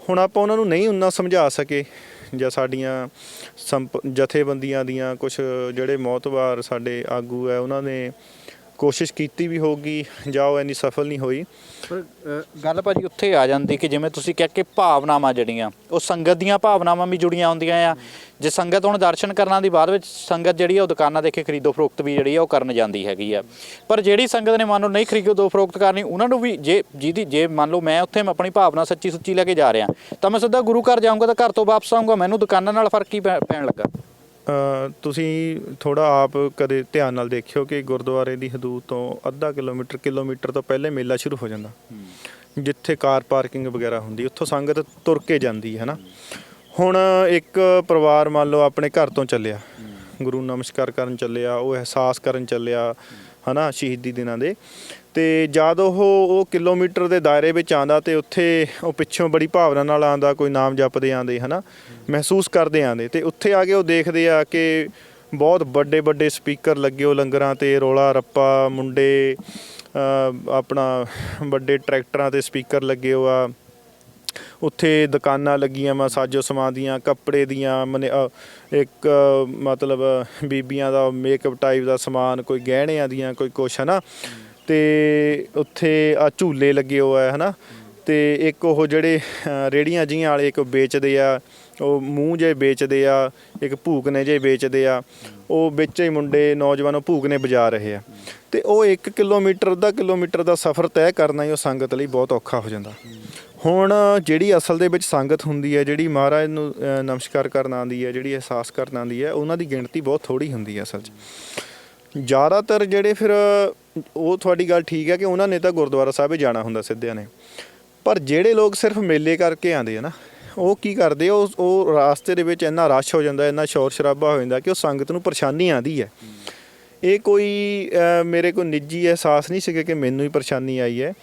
ਹੁਣ ਆਪਾਂ ਉਹਨਾਂ ਨੂੰ ਨਹੀਂ ਉਨਾ ਸਮਝਾ ਸਕੇ, ਜਾਂ ਸਾਡੀਆਂ ਜਥੇਬੰਦੀਆਂ ਦੀਆਂ ਕੁਛ ਜਿਹੜੇ ਮੋਹਤਬਾਰ ਸਾਡੇ ਆਗੂ ਹੈ ਉਹਨਾਂ ਨੇ ਕੋਸ਼ਿਸ਼ ਕੀਤੀ ਵੀ ਹੋਊਗੀ, ਜਾਂ ਉਹ ਇੰਨੀ ਸਫਲ ਨਹੀਂ ਹੋਈ। ਪਰ ਗੱਲ ਭਾਜੀ ਉੱਥੇ ਆ ਜਾਂਦੀ ਕਿ ਜਿਵੇਂ ਤੁਸੀਂ ਕਿਹਾ ਕਿ ਭਾਵਨਾਵਾਂ ਜਿਹੜੀਆਂ ਉਹ ਸੰਗਤ ਦੀਆਂ ਭਾਵਨਾਵਾਂ ਵੀ ਜੁੜੀਆਂ ਹੁੰਦੀਆਂ ਆ। ਜੇ ਸੰਗਤ ਹੁਣ ਦਰਸ਼ਨ ਕਰਨ ਦੀ ਬਾਅਦ ਵਿੱਚ ਸੰਗਤ ਜਿਹੜੀ ਆ ਉਹ ਦੁਕਾਨਾਂ ਦੇ ਕੇ ਖਰੀਦੋ ਫਰੋਖਤ ਵੀ ਜਿਹੜੀ ਆ ਉਹ ਕਰਨ ਜਾਂਦੀ ਹੈਗੀ ਆ। ਪਰ ਜਿਹੜੀ ਸੰਗਤ ਨੇ ਮੰਨ ਲਓ ਨਹੀਂ ਖਰੀਦੋ ਫਰੋਖਤ ਕਰਨੀ, ਉਹਨਾਂ ਨੂੰ ਵੀ ਜੇ ਮੰਨ ਲਓ ਮੈਂ ਉੱਥੇ ਆਪਣੀ ਭਾਵਨਾ ਸੱਚੀ ਸੁੱਚੀ ਲੈ ਕੇ ਜਾ ਰਿਹਾ, ਤਾਂ ਮੈਂ ਸਿੱਧਾ ਗੁਰੂ ਘਰ ਜਾਊਂਗਾ ਤਾਂ ਘਰ ਤੋਂ ਵਾਪਸ ਆਊਂਗਾ, ਮੈਨੂੰ ਦੁਕਾਨਾਂ ਨਾਲ ਫਰਕ ਕੀ ਪੈਣ ਲੱਗਾ? ਤੁਸੀਂ ਥੋੜ੍ਹਾ ਆਪ ਕਦੇ ਧਿਆਨ ਨਾਲ ਦੇਖਿਓ ਕਿ ਗੁਰਦੁਆਰੇ ਦੀ ਹਦੂਦ ਤੋਂ ਅੱਧਾ ਕਿਲੋਮੀਟਰ ਤੋਂ ਪਹਿਲੇ ਮੇਲਾ ਸ਼ੁਰੂ ਹੋ ਜਾਂਦਾ, ਜਿੱਥੇ ਕਾਰ ਪਾਰਕਿੰਗ ਵਗੈਰਾ ਹੁੰਦੀ, ਉੱਥੋਂ ਸੰਗਤ ਤੁਰ ਕੇ ਜਾਂਦੀ ਹੈ ਨਾ। ਹੁਣ ਇੱਕ ਪਰਿਵਾਰ ਮੰਨ ਲਓ ਆਪਣੇ ਘਰ ਤੋਂ ਚੱਲਿਆ, ਗੁਰੂ ਨਮਸਕਾਰ ਕਰਨ ਚੱਲਿਆ, ਉਹ ਅਹਿਸਾਸ ਕਰਨ ਚੱਲਿਆ ਹੈ ਨਾ ਸ਼ਹੀਦੀ ਦਿਨਾਂ ਦੇ, ਅਤੇ ਜਦ ਉਹ ਕਿਲੋਮੀਟਰ ਦੇ ਦਾਇਰੇ ਵਿੱਚ ਆਉਂਦਾ ਅਤੇ ਉੱਥੇ ਉਹ ਪਿੱਛੋਂ ਬੜੀ ਭਾਵਨਾ ਨਾਲ ਆਉਂਦਾ, ਕੋਈ ਨਾਮ ਜਪਦੇ ਆਉਂਦੇ ਹੈ ਨਾ, ਮਹਿਸੂਸ ਕਰਦੇ ਆਉਂਦੇ, ਅਤੇ ਉੱਥੇ ਆ ਕੇ ਉਹ ਦੇਖਦੇ ਆ ਕਿ ਬਹੁਤ ਵੱਡੇ ਵੱਡੇ ਸਪੀਕਰ ਲੱਗੇ ਉਹ ਲੰਗਰਾਂ 'ਤੇ, ਰੌਲਾ ਰੱਪਾ, ਮੁੰਡੇ ਆਪਣਾ ਵੱਡੇ ਟਰੈਕਟਰਾਂ 'ਤੇ ਸਪੀਕਰ ਲੱਗੇ ਹੋ ਆ, ਉੱਥੇ ਦੁਕਾਨਾਂ ਲੱਗੀਆਂ ਵਾ ਸਾਜੋ ਸਮਾਨ ਦੀਆਂ, ਕੱਪੜੇ ਦੀਆਂ, ਇੱਕ ਮਤਲਬ ਬੀਬੀਆਂ ਦਾ ਮੇਕਅਪ ਟਾਈਪ ਦਾ ਸਮਾਨ, ਕੋਈ ਗਹਿਣਿਆਂ ਦੀਆਂ, ਕੋਈ ਕੁਛ ਹੈ ਨਾ। ਅਤੇ ਉੱਥੇ ਆ ਝੂਲੇ ਲੱਗੇ ਹੋਏ ਹੈ ਨਾ। ਅਤੇ ਇੱਕ ਉਹ ਜਿਹੜੇ ਰੇਹੜੀਆਂ ਜਿਹੀਆਂ ਵਾਲੇ ਇੱਕ ਵੇਚਦੇ ਆ, ਉਹ ਮੂੰਹ ਜਿਹੇ ਵੇਚਦੇ ਆ, ਇੱਕ ਭੂਕਨੇ ਜਿਹੇ ਵੇਚਦੇ ਆ, ਉਹ ਵਿੱਚ ਹੀ ਮੁੰਡੇ ਨੌਜਵਾਨ ਉਹ ਭੂਕਨੇ ਵਜਾ ਰਹੇ ਆ। ਅਤੇ ਉਹ 1 ਕਿਲੋਮੀਟਰ ਅੱਧਾ ਕਿਲੋਮੀਟਰ ਦਾ ਸਫ਼ਰ ਤੈਅ ਕਰਨਾ ਹੀ ਉਹ ਸੰਗਤ ਲਈ ਬਹੁਤ ਔਖਾ ਹੋ ਜਾਂਦਾ। ਹੁਣ ਜਿਹੜੀ ਅਸਲ ਦੇ ਵਿੱਚ ਸੰਗਤ ਹੁੰਦੀ ਹੈ, ਜਿਹੜੀ ਮਹਾਰਾਜ ਨੂੰ ਨਮਸਕਾਰ ਕਰਨ ਆਉਂਦੀ ਹੈ, ਜਿਹੜੀ ਅਹਿਸਾਸ ਕਰਨ ਆਉਂਦੀ ਹੈ, ਉਹਨਾਂ ਦੀ ਗਿਣਤੀ ਬਹੁਤ ਥੋੜ੍ਹੀ ਹੁੰਦੀ ਹੈ ਅਸਲ 'ਚ। ਜ਼ਿਆਦਾਤਰ ਜਿਹੜੇ ਫਿਰ ਉਹ ਤੁਹਾਡੀ ਗੱਲ ਠੀਕ ਹੈ ਕਿ ਉਹਨਾਂ ਨੇ ਤਾਂ ਗੁਰਦੁਆਰਾ ਸਾਹਿਬ ਹੀ ਜਾਣਾ ਹੁੰਦਾ ਸਿੱਧਿਆਂ ਨੇ, ਪਰ ਜਿਹੜੇ ਲੋਕ ਸਿਰਫ ਮੇਲੇ ਕਰਕੇ ਆਉਂਦੇ ਆ ਨਾ, ਉਹ ਕੀ ਕਰਦੇ, ਉਹ ਰਾਸਤੇ ਦੇ ਵਿੱਚ ਇੰਨਾ ਰਸ਼ ਹੋ ਜਾਂਦਾ, ਇੰਨਾ ਸ਼ੋਰ ਸ਼ਰਾਬਾ ਹੋ ਜਾਂਦਾ ਕਿ ਉਹ ਸੰਗਤ ਨੂੰ ਪਰੇਸ਼ਾਨੀ ਆਉਂਦੀ ਹੈ। ਇਹ ਕੋਈ ਮੇਰੇ ਕੋਲ ਨਿੱਜੀ ਅਹਿਸਾਸ ਨਹੀਂ ਸੀਗਾ ਕਿ ਮੈਨੂੰ ਹੀ ਪਰੇਸ਼ਾਨੀ ਆਈ ਹੈ,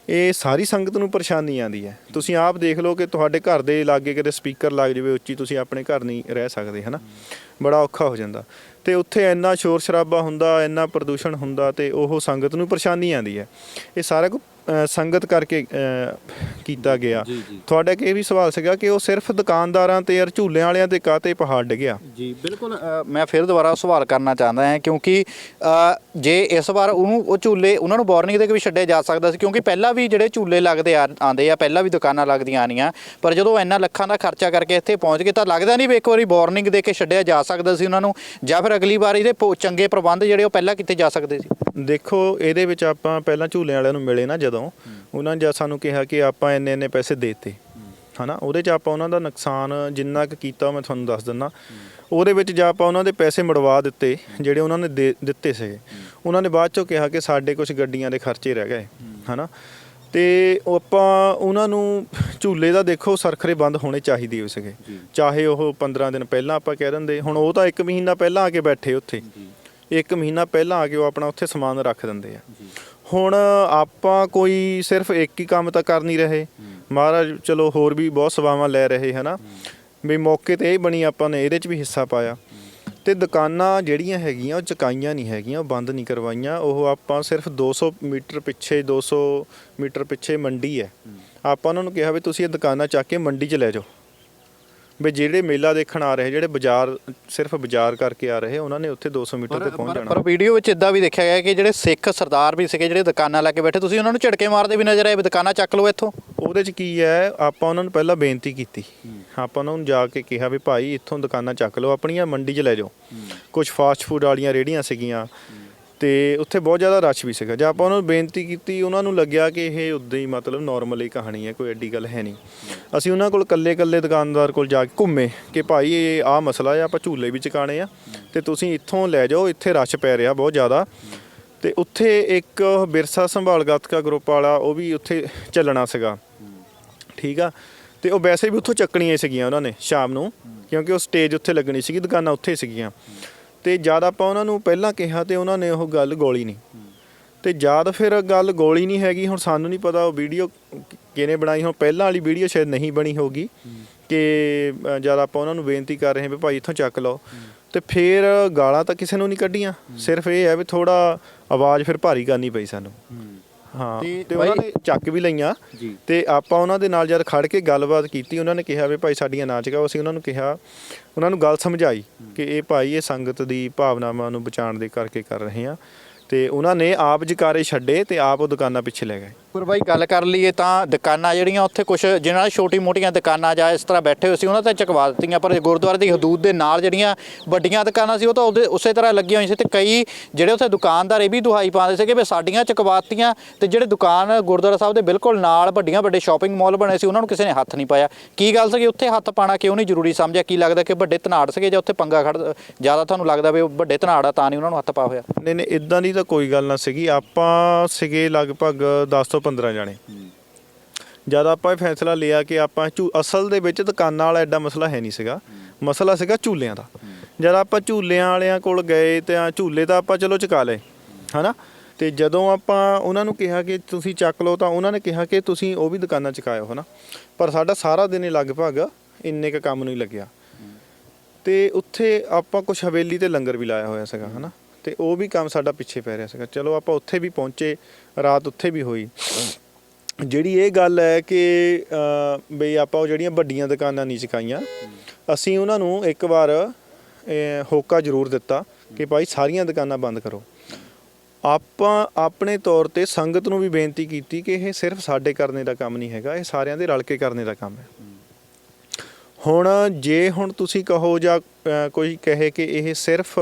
ਇਹ ਸਾਰੀ ਸੰਗਤ ਨੂੰ ਪਰੇਸ਼ਾਨੀ ਆਉਂਦੀ ਹੈ। ਤੁਸੀਂ ਆਪ ਦੇਖ ਲਓ ਕਿ ਤੁਹਾਡੇ ਘਰ ਦੇ ਲਾਗੇ ਕਿਤੇ ਸਪੀਕਰ ਲੱਗ ਜਾਵੇ ਉੱਚੀ, ਤੁਸੀਂ ਆਪਣੇ ਘਰ ਨਹੀਂ ਰਹਿ ਸਕਦੇ ਹੈ ਨਾ, ਬੜਾ ਔਖਾ ਹੋ ਜਾਂਦਾ। ਅਤੇ ਉੱਥੇ ਇੰਨਾ ਸ਼ੋਰ ਸ਼ਰਾਬਾ ਹੁੰਦਾ, ਇੰਨਾ ਪ੍ਰਦੂਸ਼ਣ ਹੁੰਦਾ, ਅਤੇ ਉਹ ਸੰਗਤ ਨੂੰ ਪਰੇਸ਼ਾਨੀ ਆਉਂਦੀ ਹੈ। ਇਹ ਸਾਰਾ ਕੁਝ ਸੰਗਤ ਕਰਕੇ ਕੀਤਾ ਗਿਆ। ਤੁਹਾਡਾ ਇੱਕ ਇਹ ਵੀ ਸਵਾਲ ਸੀਗਾ ਕਿ ਉਹ ਸਿਰਫ ਦੁਕਾਨਦਾਰਾਂ ਤੇ ਯਾਰ ਝੂਲਿਆਂ ਵਾਲਿਆਂ ਤੇ ਕਾਹਤੇ ਪਹਾੜ ਡਿੱਗਿਆ। ਜੀ ਬਿਲਕੁਲ, ਮੈਂ ਫਿਰ ਦੁਬਾਰਾ ਸਵਾਲ ਕਰਨਾ ਚਾਹੁੰਦਾ ਹਾਂ ਕਿਉਂਕਿ ਜੇ ਇਸ ਵਾਰ ਉਹ ਝੂਲੇ ਉਹਨਾਂ ਨੂੰ ਵਾਰਨਿੰਗ ਦੇ ਕੇ ਵੀ ਛੱਡਿਆ ਜਾ ਸਕਦਾ ਸੀ, ਕਿਉਂਕਿ ਪਹਿਲਾਂ ਵੀ ਜਿਹੜੇ ਝੂਲੇ ਲੱਗਦੇ ਆਉਂਦੇ ਆ, ਪਹਿਲਾਂ ਵੀ ਦੁਕਾਨਾਂ ਲੱਗਦੀਆਂ ਆਉਣੀਆਂ, ਪਰ ਜਦੋਂ ਇੰਨਾ ਲੱਖਾਂ ਦਾ ਖਰਚਾ ਕਰਕੇ ਇੱਥੇ ਪਹੁੰਚ ਗਏ ਤਾਂ ਲੱਗਦਾ ਨਹੀਂ ਵੀ ਇੱਕ ਵਾਰੀ ਵਾਰਨਿੰਗ ਦੇ ਕੇ ਛੱਡਿਆ ਜਾ ਸਕਦਾ ਸੀ ਉਹਨਾਂ ਨੂੰ, ਜਾਂ ਫਿਰ ਅਗਲੀ ਵਾਰ ਇਹਦੇ ਚੰਗੇ ਪ੍ਰਬੰਧ ਜਿਹੜੇ ਉਹ ਪਹਿਲਾਂ ਕੀਤੇ ਜਾ ਸਕਦੇ ਸੀ। ਦੇਖੋ, ਇਹਦੇ ਵਿੱਚ ਆਪਾਂ ਪਹਿਲਾਂ ਝੂਲਿਆਂ ਵਾਲਿਆਂ ਨੂੰ ਮਿਲੇ ਨਾ, ਜਦੋਂ ਉਹਨਾਂ ਨੇ ਸਾਨੂੰ ਕਿਹਾ ਕਿ ਆਪਾਂ ਇੰਨੇ ਪੈਸੇ ਦੇਤੇ ਹੈ ਨਾ, ਉਹਦੇ 'ਚ ਆਪਾਂ ਉਹਨਾਂ ਦਾ ਨੁਕਸਾਨ ਜਿੰਨਾ ਕੁ ਕੀਤਾ ਮੈਂ ਤੁਹਾਨੂੰ ਦੱਸ ਦਿੰਦਾ। ਉਹਦੇ ਵਿੱਚ ਜਾਂ ਆਪਾਂ ਉਹਨਾਂ ਦੇ ਪੈਸੇ ਮੁੜਵਾ ਦਿੱਤੇ ਜਿਹੜੇ ਉਹਨਾਂ ਨੇ ਦਿੱਤੇ ਸੀਗੇ, ਉਹਨਾਂ ਨੇ ਬਾਅਦ 'ਚੋਂ ਕਿਹਾ ਕਿ ਸਾਡੇ ਕੁਛ ਗੱਡੀਆਂ ਦੇ ਖਰਚੇ ਰਹਿ ਗਏ ਹੈ ਨਾ, ਅਤੇ ਆਪਾਂ ਉਹਨਾਂ ਨੂੰ ਝੂਲੇ ਦਾ ਦੇਖੋ ਸਰਖਰੇ ਬੰਦ ਹੋਣੇ ਚਾਹੀਦੇ ਹੋ ਸੀਗੇ, ਚਾਹੇ ਉਹ 15 ਦਿਨ ਪਹਿਲਾਂ ਆਪਾਂ ਕਹਿ ਦਿੰਦੇ। ਹੁਣ ਉਹ ਤਾਂ 1 ਮਹੀਨਾ ਪਹਿਲਾਂ ਆ ਕੇ ਬੈਠੇ ਉੱਥੇ, 1 ਮਹੀਨਾ ਪਹਿਲਾਂ ਆ ਕੇ ਉਹ ਆਪਣਾ ਉੱਥੇ ਸਮਾਨ ਰੱਖ ਦਿੰਦੇ ਆ। ਹੁਣ ਆਪਾਂ ਕੋਈ ਸਿਰਫ ਇੱਕ ਹੀ ਕੰਮ ਤਾਂ ਕਰ ਨਹੀਂ ਰਹੇ, ਮਹਾਰਾਜ ਚਲੋ ਹੋਰ ਵੀ ਬਹੁਤ ਸੇਵਾਵਾਂ ਲੈ ਰਹੇ ਹੈ ਨਾ, ਵੀ ਮੌਕੇ 'ਤੇ ਇਹ ਬਣੀ, ਆਪਾਂ ਨੇ ਇਹਦੇ 'ਚ ਵੀ ਹਿੱਸਾ ਪਾਇਆ। ਅਤੇ ਦੁਕਾਨਾਂ ਜਿਹੜੀਆਂ ਹੈਗੀਆਂ ਉਹ ਚੁਕਾਈਆਂ ਨਹੀਂ ਹੈਗੀਆਂ, ਉਹ ਬੰਦ ਨਹੀਂ ਕਰਵਾਈਆਂ। ਉਹ ਆਪਾਂ ਸਿਰਫ 200 ਮੀਟਰ ਪਿੱਛੇ ਮੰਡੀ ਹੈ, ਆਪਾਂ ਉਹਨਾਂ ਨੂੰ ਕਿਹਾ ਵੀ ਤੁਸੀਂ ਇਹ ਦੁਕਾਨਾਂ ਚੱਕ ਕੇ ਮੰਡੀ 'ਚ ਲੈ ਜਾਓ, ਵੀ ਜਿਹੜੇ ਮੇਲਾ ਦੇਖਣ ਆ ਰਹੇ, ਜਿਹੜੇ ਸਿਰਫ ਬਾਜ਼ਾਰ ਕਰਕੇ ਆ ਰਹੇ, ਉਹਨਾਂ ਨੇ ਉੱਥੇ 200 ਮੀਟਰ ਤੇ ਪਹੁੰਚ ਜਾਣਾ। ਪਰ ਵੀਡੀਓ ਵਿੱਚ ਇੱਦਾਂ ਵੀ ਦੇਖਿਆ ਗਿਆ ਕਿ ਜਿਹੜੇ ਸਿੱਖ ਸਰਦਾਰ ਵੀ ਸੀਗੇ ਜਿਹੜੇ ਦੁਕਾਨਾਂ ਲੈ ਕੇ ਬੈਠੇ, ਤੁਸੀਂ ਉਹਨਾਂ ਨੂੰ ਝਟਕੇ ਮਾਰਦੇ ਵੀ ਨਜ਼ਰ ਆਏ ਵੀ ਦੁਕਾਨਾਂ ਚੱਕ ਲਓ ਇੱਥੋਂ। ਉਹਦੇ 'ਚ ਕੀ ਹੈ, ਆਪਾਂ ਉਹਨਾਂ ਨੂੰ ਪਹਿਲਾਂ ਬੇਨਤੀ ਕੀਤੀ, ਆਪਾਂ ਉਹਨਾਂ ਨੂੰ ਜਾ ਕੇ ਕਿਹਾ ਵੀ ਭਾਈ ਇੱਥੋਂ ਦੁਕਾਨਾਂ ਚੱਕ ਲਓ, ਆਪਣੀਆਂ ਮੰਡੀ 'ਚ ਲੈ ਜਾਓ। ਕੁਛ ਫਾਸਟ ਫੂਡ ਵਾਲੀਆਂ ਰੇਹੜੀਆਂ ਸੀਗੀਆਂ ਅਤੇ ਉੱਥੇ ਬਹੁਤ ਜ਼ਿਆਦਾ ਰਸ਼ ਵੀ ਸੀਗਾ। ਜੇ ਆਪਾਂ ਉਹਨਾਂ ਨੂੰ ਬੇਨਤੀ ਕੀਤੀ, ਉਹਨਾਂ ਨੂੰ ਲੱਗਿਆ ਕਿ ਇਹ ਉੱਦਾਂ ਹੀ ਮਤਲਬ ਨੋਰਮਲ ਹੀ ਕਹਾਣੀ ਹੈ, ਕੋਈ ਐਡੀ ਗੱਲ ਹੈ ਨਹੀਂ। ਅਸੀਂ ਉਹਨਾਂ ਕੋਲ ਇਕੱਲੇ ਦੁਕਾਨਦਾਰ ਕੋਲ ਜਾ ਕੇ ਘੁੰਮੇ ਕਿ ਭਾਈ ਇਹ ਆਹ ਮਸਲਾ ਆ, ਆਪਾਂ ਝੂਲੇ ਵੀ ਚੁਕਾਣੇ ਆ ਅਤੇ ਤੁਸੀਂ ਇੱਥੋਂ ਲੈ ਜਾਓ, ਇੱਥੇ ਰਸ਼ ਪੈ ਰਿਹਾ ਬਹੁਤ ਜ਼ਿਆਦਾ। ਅਤੇ ਉੱਥੇ ਇੱਕ ਵਿਰਸਾ ਸੰਭਾਲ ਗੱਤਕਾ ਗਰੁੱਪ ਵਾਲਾ ਉਹ ਵੀ ਉੱਥੇ ਚੱਲਣਾ ਸੀਗਾ, ਠੀਕ ਆ। ਅਤੇ ਉਹ ਵੈਸੇ ਵੀ ਉੱਥੋਂ ਚੱਕਣੀਆਂ ਸੀਗੀਆਂ ਉਹਨਾਂ ਨੇ ਸ਼ਾਮ ਨੂੰ, ਕਿਉਂਕਿ ਉਹ ਸਟੇਜ ਉੱਥੇ ਲੱਗਣੀ ਸੀਗੀ, ਦੁਕਾਨਾਂ ਉੱਥੇ ਸੀਗੀਆਂ। ਅਤੇ ਜਦ ਆਪਾਂ ਉਹਨਾਂ ਨੂੰ ਪਹਿਲਾਂ ਕਿਹਾ ਅਤੇ ਉਹਨਾਂ ਨੇ ਉਹ ਗੱਲ ਗੋਲੀ ਨਹੀਂ, ਅਤੇ ਜਦ ਫਿਰ ਗੱਲ ਗੋਲੀ ਨਹੀਂ ਹੈਗੀ। ਹੁਣ ਸਾਨੂੰ ਨਹੀਂ ਪਤਾ ਉਹ ਵੀਡੀਓ ਕਿਹਨੇ ਬਣਾਈ, ਹੁਣ ਪਹਿਲਾਂ ਵਾਲੀ ਵੀਡੀਓ ਸ਼ਾਇਦ ਨਹੀਂ ਬਣੀ ਹੋਊਗੀ ਕਿ ਜਦ ਆਪਾਂ ਉਹਨਾਂ ਨੂੰ ਬੇਨਤੀ ਕਰ ਰਹੇ ਵੀ ਭਾਈ ਇੱਥੋਂ ਚੱਕ ਲਓ, ਅਤੇ ਫਿਰ ਗਾਲਾਂ ਤਾਂ ਕਿਸੇ ਨੂੰ ਨਹੀਂ ਕੱਢੀਆਂ, ਸਿਰਫ ਇਹ ਹੈ ਵੀ ਥੋੜ੍ਹਾ ਆਵਾਜ਼ ਫਿਰ ਭਾਰੀ ਕਰਨੀ ਪਈ ਸਾਨੂੰ। ਹਾਂ, ਅਤੇ ਉਹਨਾਂ ਨੇ ਚੱਕ ਵੀ ਲਈਆਂ ਅਤੇ ਆਪਾਂ ਉਹਨਾਂ ਦੇ ਨਾਲ ਜਦ ਖੜ੍ਹ ਕੇ ਗੱਲਬਾਤ ਕੀਤੀ, ਉਹਨਾਂ ਨੇ ਕਿਹਾ ਵੀ ਭਾਈ ਸਾਡੀਆਂ ਨਾ ਚੁਕਾਓ। ਅਸੀਂ ਉਹਨਾਂ ਨੂੰ ਕਿਹਾ, ਉਹਨਾਂ ਨੂੰ ਗੱਲ ਸਮਝਾਈ ਕਿ ਇਹ ਭਾਈ ਇਹ ਸੰਗਤ ਦੀ ਭਾਵਨਾਵਾਂ ਨੂੰ ਬਚਾਉਣ ਦੇ ਕਰਕੇ ਕਰ ਰਹੇ ਹਾਂ, ਅਤੇ ਉਹਨਾਂ ਨੇ ਆਪ ਜਕਾਰੇ ਛੱਡੇ ਅਤੇ ਆਪ ਉਹ ਦੁਕਾਨਾਂ ਪਿੱਛੇ ਲੈ ਗਏ। ਪਰ ਬਾਈ ਗੱਲ ਕਰ ਲਈਏ ਤਾਂ ਦੁਕਾਨਾਂ ਜਿਹੜੀਆਂ ਉੱਥੇ ਕੁਛ ਜਿਹਨਾਂ ਨਾਲ ਛੋਟੀ ਮੋਟੀਆਂ ਦੁਕਾਨਾਂ ਜਾਂ ਇਸ ਤਰ੍ਹਾਂ ਬੈਠੇ ਹੋਏ ਸੀ ਉਹਨਾਂ 'ਤੇ ਚੁਕਵਾ ਦਿੱਤੀਆਂ, ਪਰ ਗੁਰਦੁਆਰੇ ਦੀ ਹਦੂਦ ਦੇ ਨਾਲ ਜਿਹੜੀਆਂ ਵੱਡੀਆਂ ਦੁਕਾਨਾਂ ਸੀ ਉਹ ਤਾਂ ਉਸੇ ਤਰ੍ਹਾਂ ਲੱਗੀਆਂ ਹੋਈਆਂ ਸੀ। ਅਤੇ ਕਈ ਜਿਹੜੇ ਉੱਥੇ ਦੁਕਾਨਦਾਰ ਇਹ ਵੀ ਦੁਹਾਈ ਪਾਉਂਦੇ ਸੀਗੇ ਵੀ ਸਾਡੀਆਂ ਚੁਕਵਾਤੀਆਂ, ਅਤੇ ਜਿਹੜੇ ਦੁਕਾਨ ਗੁਰਦੁਆਰਾ ਸਾਹਿਬ ਦੇ ਬਿਲਕੁਲ ਨਾਲ ਵੱਡੇ ਸ਼ਾਪਿੰਗ ਮਾਲ ਬਣੇ ਸੀ ਉਹਨਾਂ ਨੂੰ ਕਿਸੇ ਨੇ ਹੱਥ ਨਹੀਂ ਪਾਇਆ। ਕੀ ਗੱਲ ਸੀਗੀ ਉੱਥੇ ਹੱਥ ਪਾਉਣਾ ਕਿਉਂ ਨਹੀਂ ਜ਼ਰੂਰੀ ਸਮਝਿਆ? ਕੀ ਲੱਗਦਾ ਕਿ ਵੱਡੇ ਧਨਾੜ ਸੀਗੇ ਜਾਂ ਉੱਥੇ ਪੰਗਾ ਜ਼ਿਆਦਾ ਤੁਹਾਨੂੰ ਲੱਗਦਾ ਵੀ ਵੱਡੇ ਧਨਾੜ ਆ ਤਾਂ ਨਹੀਂ ਉਹਨਾਂ ਨੂੰ ਹੱਥ ਪਾ ਹੋਇਆ? ਨਹੀਂ, ਇੱਦਾਂ ਦੀ ਤਾਂ ਕੋਈ ਗੱਲ ਨਾ ਸੀਗੀ। ਆਪਾਂ ਸੀਗੇ ਲਗਭਗ 10 ਤੋਂ 15 ਜਾਣੇ। ਜਦ ਆਪਾਂ ਇਹ ਫੈਸਲਾ ਲਿਆ ਕਿ ਆਪਾਂ ਅਸਲ ਦੇ ਵਿੱਚ ਦੁਕਾਨਾਂ ਵਾਲਾ ਐਡਾ ਮਸਲਾ ਹੈ ਨਹੀਂ ਸੀਗਾ, ਮਸਲਾ ਸੀਗਾ ਝੂਲਿਆਂ ਦਾ। ਜਦ ਆਪਾਂ ਝੂਲਿਆਂ ਵਾਲਿਆਂ ਕੋਲ ਗਏ ਤਾਂ ਝੂਲੇ ਤਾਂ ਆਪਾਂ ਚਲੋ ਚੁਕਾ ਲਏ ਹੈ ਨਾ, ਅਤੇ ਜਦੋਂ ਆਪਾਂ ਉਹਨਾਂ ਨੂੰ ਕਿਹਾ ਕਿ ਤੁਸੀਂ ਚੱਕ ਲਓ ਤਾਂ ਉਹਨਾਂ ਨੇ ਕਿਹਾ ਕਿ ਤੁਸੀਂ ਉਹ ਵੀ ਦੁਕਾਨਾਂ ਚੁਕਾਇਓ ਹੈ ਨਾ, ਪਰ ਸਾਡਾ ਸਾਰਾ ਦਿਨ ਲਗਭਗ ਇੰਨੇ ਕੁ ਕੰਮ ਨੂੰ ਹੀ ਲੱਗਿਆ। ਅਤੇ ਉੱਥੇ ਆਪਾਂ ਕੁਛ ਹਵੇਲੀ 'ਤੇ ਲੰਗਰ ਵੀ ਲਾਇਆ ਹੋਇਆ ਸੀਗਾ ਹੈ ਨਾ, ਅਤੇ ਉਹ ਵੀ ਕੰਮ ਸਾਡਾ ਪਿੱਛੇ ਪੈ ਰਿਹਾ ਸੀਗਾ। ਚਲੋ ਆਪਾਂ ਉੱਥੇ ਵੀ ਪਹੁੰਚੇ, ਰਾਤ ਉੱਥੇ ਵੀ ਹੋਈ। ਜਿਹੜੀ ਇਹ ਗੱਲ ਹੈ ਕਿ ਬਈ ਆਪਾਂ ਉਹ ਜਿਹੜੀਆਂ ਵੱਡੀਆਂ ਦੁਕਾਨਾਂ ਨਹੀਂ ਚੁਕਾਈਆਂ, ਅਸੀਂ ਉਹਨਾਂ ਨੂੰ ਇੱਕ ਵਾਰ ਹੋਕਾ ਜ਼ਰੂਰ ਦਿੱਤਾ ਕਿ ਭਾਈ ਸਾਰੀਆਂ ਦੁਕਾਨਾਂ ਬੰਦ ਕਰੋ। ਆਪਾਂ ਆਪਣੇ ਤੌਰ ਤੇ ਸੰਗਤ ਨੂੰ ਵੀ ਬੇਨਤੀ ਕੀਤੀ ਕਿ ਇਹ ਸਿਰਫ ਸਾਡੇ ਕਰਨੇ ਦਾ ਕੰਮ ਨਹੀਂ ਹੈਗਾ, ਇਹ ਸਾਰਿਆਂ ਦੇ ਰਲ ਕੇ ਕਰਨੇ ਦਾ ਕੰਮ ਹੈ। ਹੁਣ ਤੁਸੀਂ ਕਹੋ ਜਾਂ ਕੋਈ ਕਹੇ ਕਿ ਇਹ ਸਿਰਫ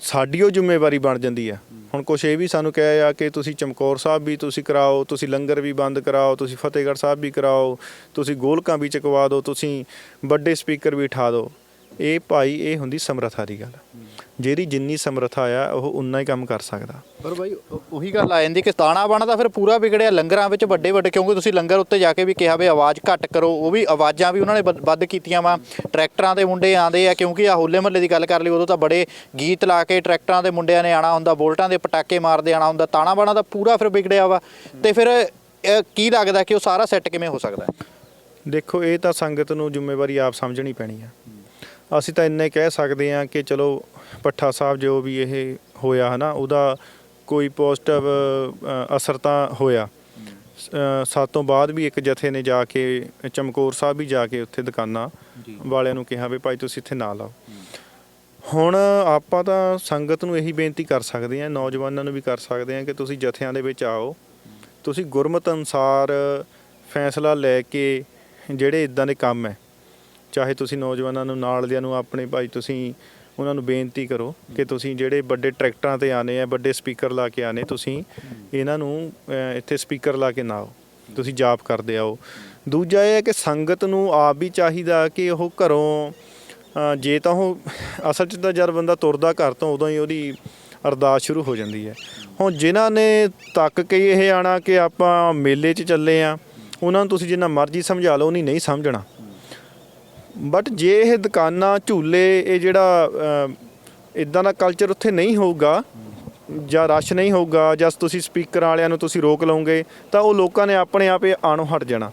ਸਾਡੀ ਉਹ ਜ਼ਿੰਮੇਵਾਰੀ ਬਣ ਜਾਂਦੀ ਹੈ। ਹੁਣ ਕੁਛ ਇਹ ਵੀ ਸਾਨੂੰ ਕਿਹਾ ਆ ਕਿ ਤੁਸੀਂ ਚਮਕੌਰ ਸਾਹਿਬ ਵੀ ਤੁਸੀਂ ਕਰਾਓ, ਤੁਸੀਂ ਲੰਗਰ ਵੀ ਬੰਦ ਕਰਾਓ, ਤੁਸੀਂ ਫਤਿਹਗੜ੍ਹ ਸਾਹਿਬ ਵੀ ਕਰਾਓ, ਤੁਸੀਂ ਗੋਲਕਾਂ ਵੀ ਚਕਵਾ ਦਿਓ, ਤੁਸੀਂ ਵੱਡੇ ਸਪੀਕਰ ਵੀ ਉਠਾ ਦਿਓ। ਇਹ ਭਾਈ ਇਹ ਹੁੰਦੀ ਸਮਰੱਥਾ ਦੀ ਗੱਲ। ਜਿਹੜੀ ਜਿੰਨੀ ਸਮਰੱਥਾ ਆ ਉਹ ਉਨਾ ਹੀ ਕੰਮ ਕਰ ਸਕਦਾ। ਪਰ ਬਾਈ ਉਹੀ ਗੱਲ ਆ ਜਾਂਦੀ ਕਿ ਤਾਣਾ ਬਾਣਾ ਤਾਂ ਫਿਰ ਪੂਰਾ ਵਿਗੜਿਆ ਲੰਗਰਾਂ ਵਿੱਚ ਵੱਡੇ ਵੱਡੇ, ਕਿਉਂਕਿ ਤੁਸੀਂ ਲੰਗਰ ਉੱਤੇ ਜਾ ਕੇ ਵੀ ਕਿਹਾ ਵੀ ਆਵਾਜ਼ ਘੱਟ ਕਰੋ, ਉਹ ਵੀ ਆਵਾਜ਼ਾਂ ਵੀ ਉਹਨਾਂ ਨੇ ਵੱਧ ਕੀਤੀਆਂ ਵਾ। ਟਰੈਕਟਰਾਂ ਦੇ ਮੁੰਡੇ ਆਉਂਦੇ ਆ, ਕਿਉਂਕਿ ਆ ਹੋਲੇ ਮਹੱਲੇ ਦੀ ਗੱਲ ਕਰ ਲਈ, ਉਦੋਂ ਤਾਂ ਬੜੇ ਗੀਤ ਲਾ ਕੇ ਟਰੈਕਟਰਾਂ ਦੇ ਮੁੰਡਿਆਂ ਨੇ ਆਉਣਾ ਹੁੰਦਾ, ਬੋਲਟਾਂ ਦੇ ਪਟਾਕੇ ਮਾਰਦੇ ਆਉਣਾ ਹੁੰਦਾ। ਤਾਣਾ ਬਾਣਾ ਤਾਂ ਪੂਰਾ ਫਿਰ ਵਿਗੜਿਆ ਵਾ। ਤੇ ਫਿਰ ਕੀ ਲੱਗਦਾ ਕਿ ਉਹ ਸਾਰਾ ਸੈੱਟ ਕਿਵੇਂ ਹੋ ਸਕਦਾ? ਦੇਖੋ, ਇਹ ਤਾਂ ਸੰਗਤ ਨੂੰ ਜ਼ਿੰਮੇਵਾਰੀ ਆਪ ਸਮਝਣੀ ਪੈਣੀ ਆ। ਅਸੀਂ ਤਾਂ ਇੰਨੇ ਕਹਿ ਸਕਦੇ ਹਾਂ ਕਿ ਚਲੋ ਭੱਠਾ ਸਾਹਿਬ ਜੋ ਵੀ ਇਹ ਹੋਇਆ ਹੈ ਨਾ, ਉਹਦਾ ਕੋਈ ਪੋਜ਼ਿਟਿਵ ਅਸਰ ਤਾਂ ਹੋਇਆ। ਸਾਡੇ ਤੋਂ ਬਾਅਦ ਵੀ ਇੱਕ ਜਥੇ ਨੇ ਜਾ ਕੇ ਚਮਕੌਰ ਸਾਹਿਬ ਵੀ ਜਾ ਕੇ ਉੱਥੇ ਦੁਕਾਨਾਂ ਵਾਲਿਆਂ ਨੂੰ ਕਿਹਾ ਵੀ ਭਾਈ ਤੁਸੀਂ ਇੱਥੇ ਨਾ ਲਾਓ। ਹੁਣ ਆਪਾਂ ਤਾਂ ਸੰਗਤ ਨੂੰ ਇਹੀ ਬੇਨਤੀ ਕਰ ਸਕਦੇ ਹਾਂ, ਨੌਜਵਾਨਾਂ ਨੂੰ ਵੀ ਕਰ ਸਕਦੇ ਹਾਂ ਕਿ ਤੁਸੀਂ ਜਥਿਆਂ ਦੇ ਵਿੱਚ ਆਓ, ਤੁਸੀਂ ਗੁਰਮਤਿ ਅਨੁਸਾਰ ਫੈਸਲਾ ਲੈ ਕੇ ਜਿਹੜੇ ਇੱਦਾਂ ਦੇ ਕੰਮ ਹੈ, ਚਾਹੇ ਤੁਸੀਂ ਨੌਜਵਾਨਾਂ ਨੂੰ ਨਾਲ ਦਿਆਂ ਨੂੰ ਆਪਣੇ ਭਾਈ ਤੁਸੀਂ ਉਹਨਾਂ ਨੂੰ ਬੇਨਤੀ ਕਰੋ ਕਿ ਤੁਸੀਂ ਜਿਹੜੇ ਵੱਡੇ ਟਰੈਕਟਰਾਂ 'ਤੇ ਆਨੇ ਆ, ਵੱਡੇ ਸਪੀਕਰ ਲਾ ਕੇ ਆਨੇ, ਤੁਸੀਂ ਇਹਨਾਂ ਨੂੰ ਇੱਥੇ ਸਪੀਕਰ ਲਾ ਕੇ ਨਾ ਆਓ, ਤੁਸੀਂ ਜਾਪ ਕਰਦੇ ਆਓ। ਦੂਜਾ ਇਹ ਹੈ ਕਿ ਸੰਗਤ ਨੂੰ ਆਪ ਵੀ ਚਾਹੀਦਾ ਕਿ ਉਹ ਘਰੋਂ ਜੇ ਤਾਂ ਉਹ ਅਸਲ 'ਚ ਤਾਂ ਜਦ ਬੰਦਾ ਤੁਰਦਾ ਘਰ ਤੋਂ ਉਦੋਂ ਹੀ ਉਹਦੀ ਅਰਦਾਸ ਸ਼ੁਰੂ ਹੋ ਜਾਂਦੀ ਹੈ। ਹੁਣ ਜਿਨ੍ਹਾਂ ਨੇ ਤੱਕ ਕੇ ਇਹ ਆਉਣਾ ਕਿ ਆਪਾਂ ਮੇਲੇ 'ਚ ਚੱਲੇ ਆ, ਉਹਨਾਂ ਨੂੰ ਤੁਸੀਂ ਜਿੰਨਾ ਮਰਜ਼ੀ ਸਮਝਾ ਲਓ, ਨਹੀਂ ਸਮਝਣਾ। ਬਟ ਜੇ ਇਹ ਦੁਕਾਨਾਂ ਝੂਲੇ ਇਹ ਜਿਹੜਾ ਇੱਦਾਂ ਦਾ ਕਲਚਰ ਉੱਥੇ ਨਹੀਂ ਹੋਊਗਾ ਜਾਂ ਰਸ਼ ਨਹੀਂ ਹੋਊਗਾ ਜਾਂ ਤੁਸੀਂ ਸਪੀਕਰ ਵਾਲਿਆਂ ਨੂੰ ਤੁਸੀਂ ਰੋਕ ਲਓਗੇ ਤਾਂ ਉਹ ਲੋਕਾਂ ਨੇ ਆਪਣੇ ਆਪ ਆਣੋਂ ਹਟ ਜਾਣਾ।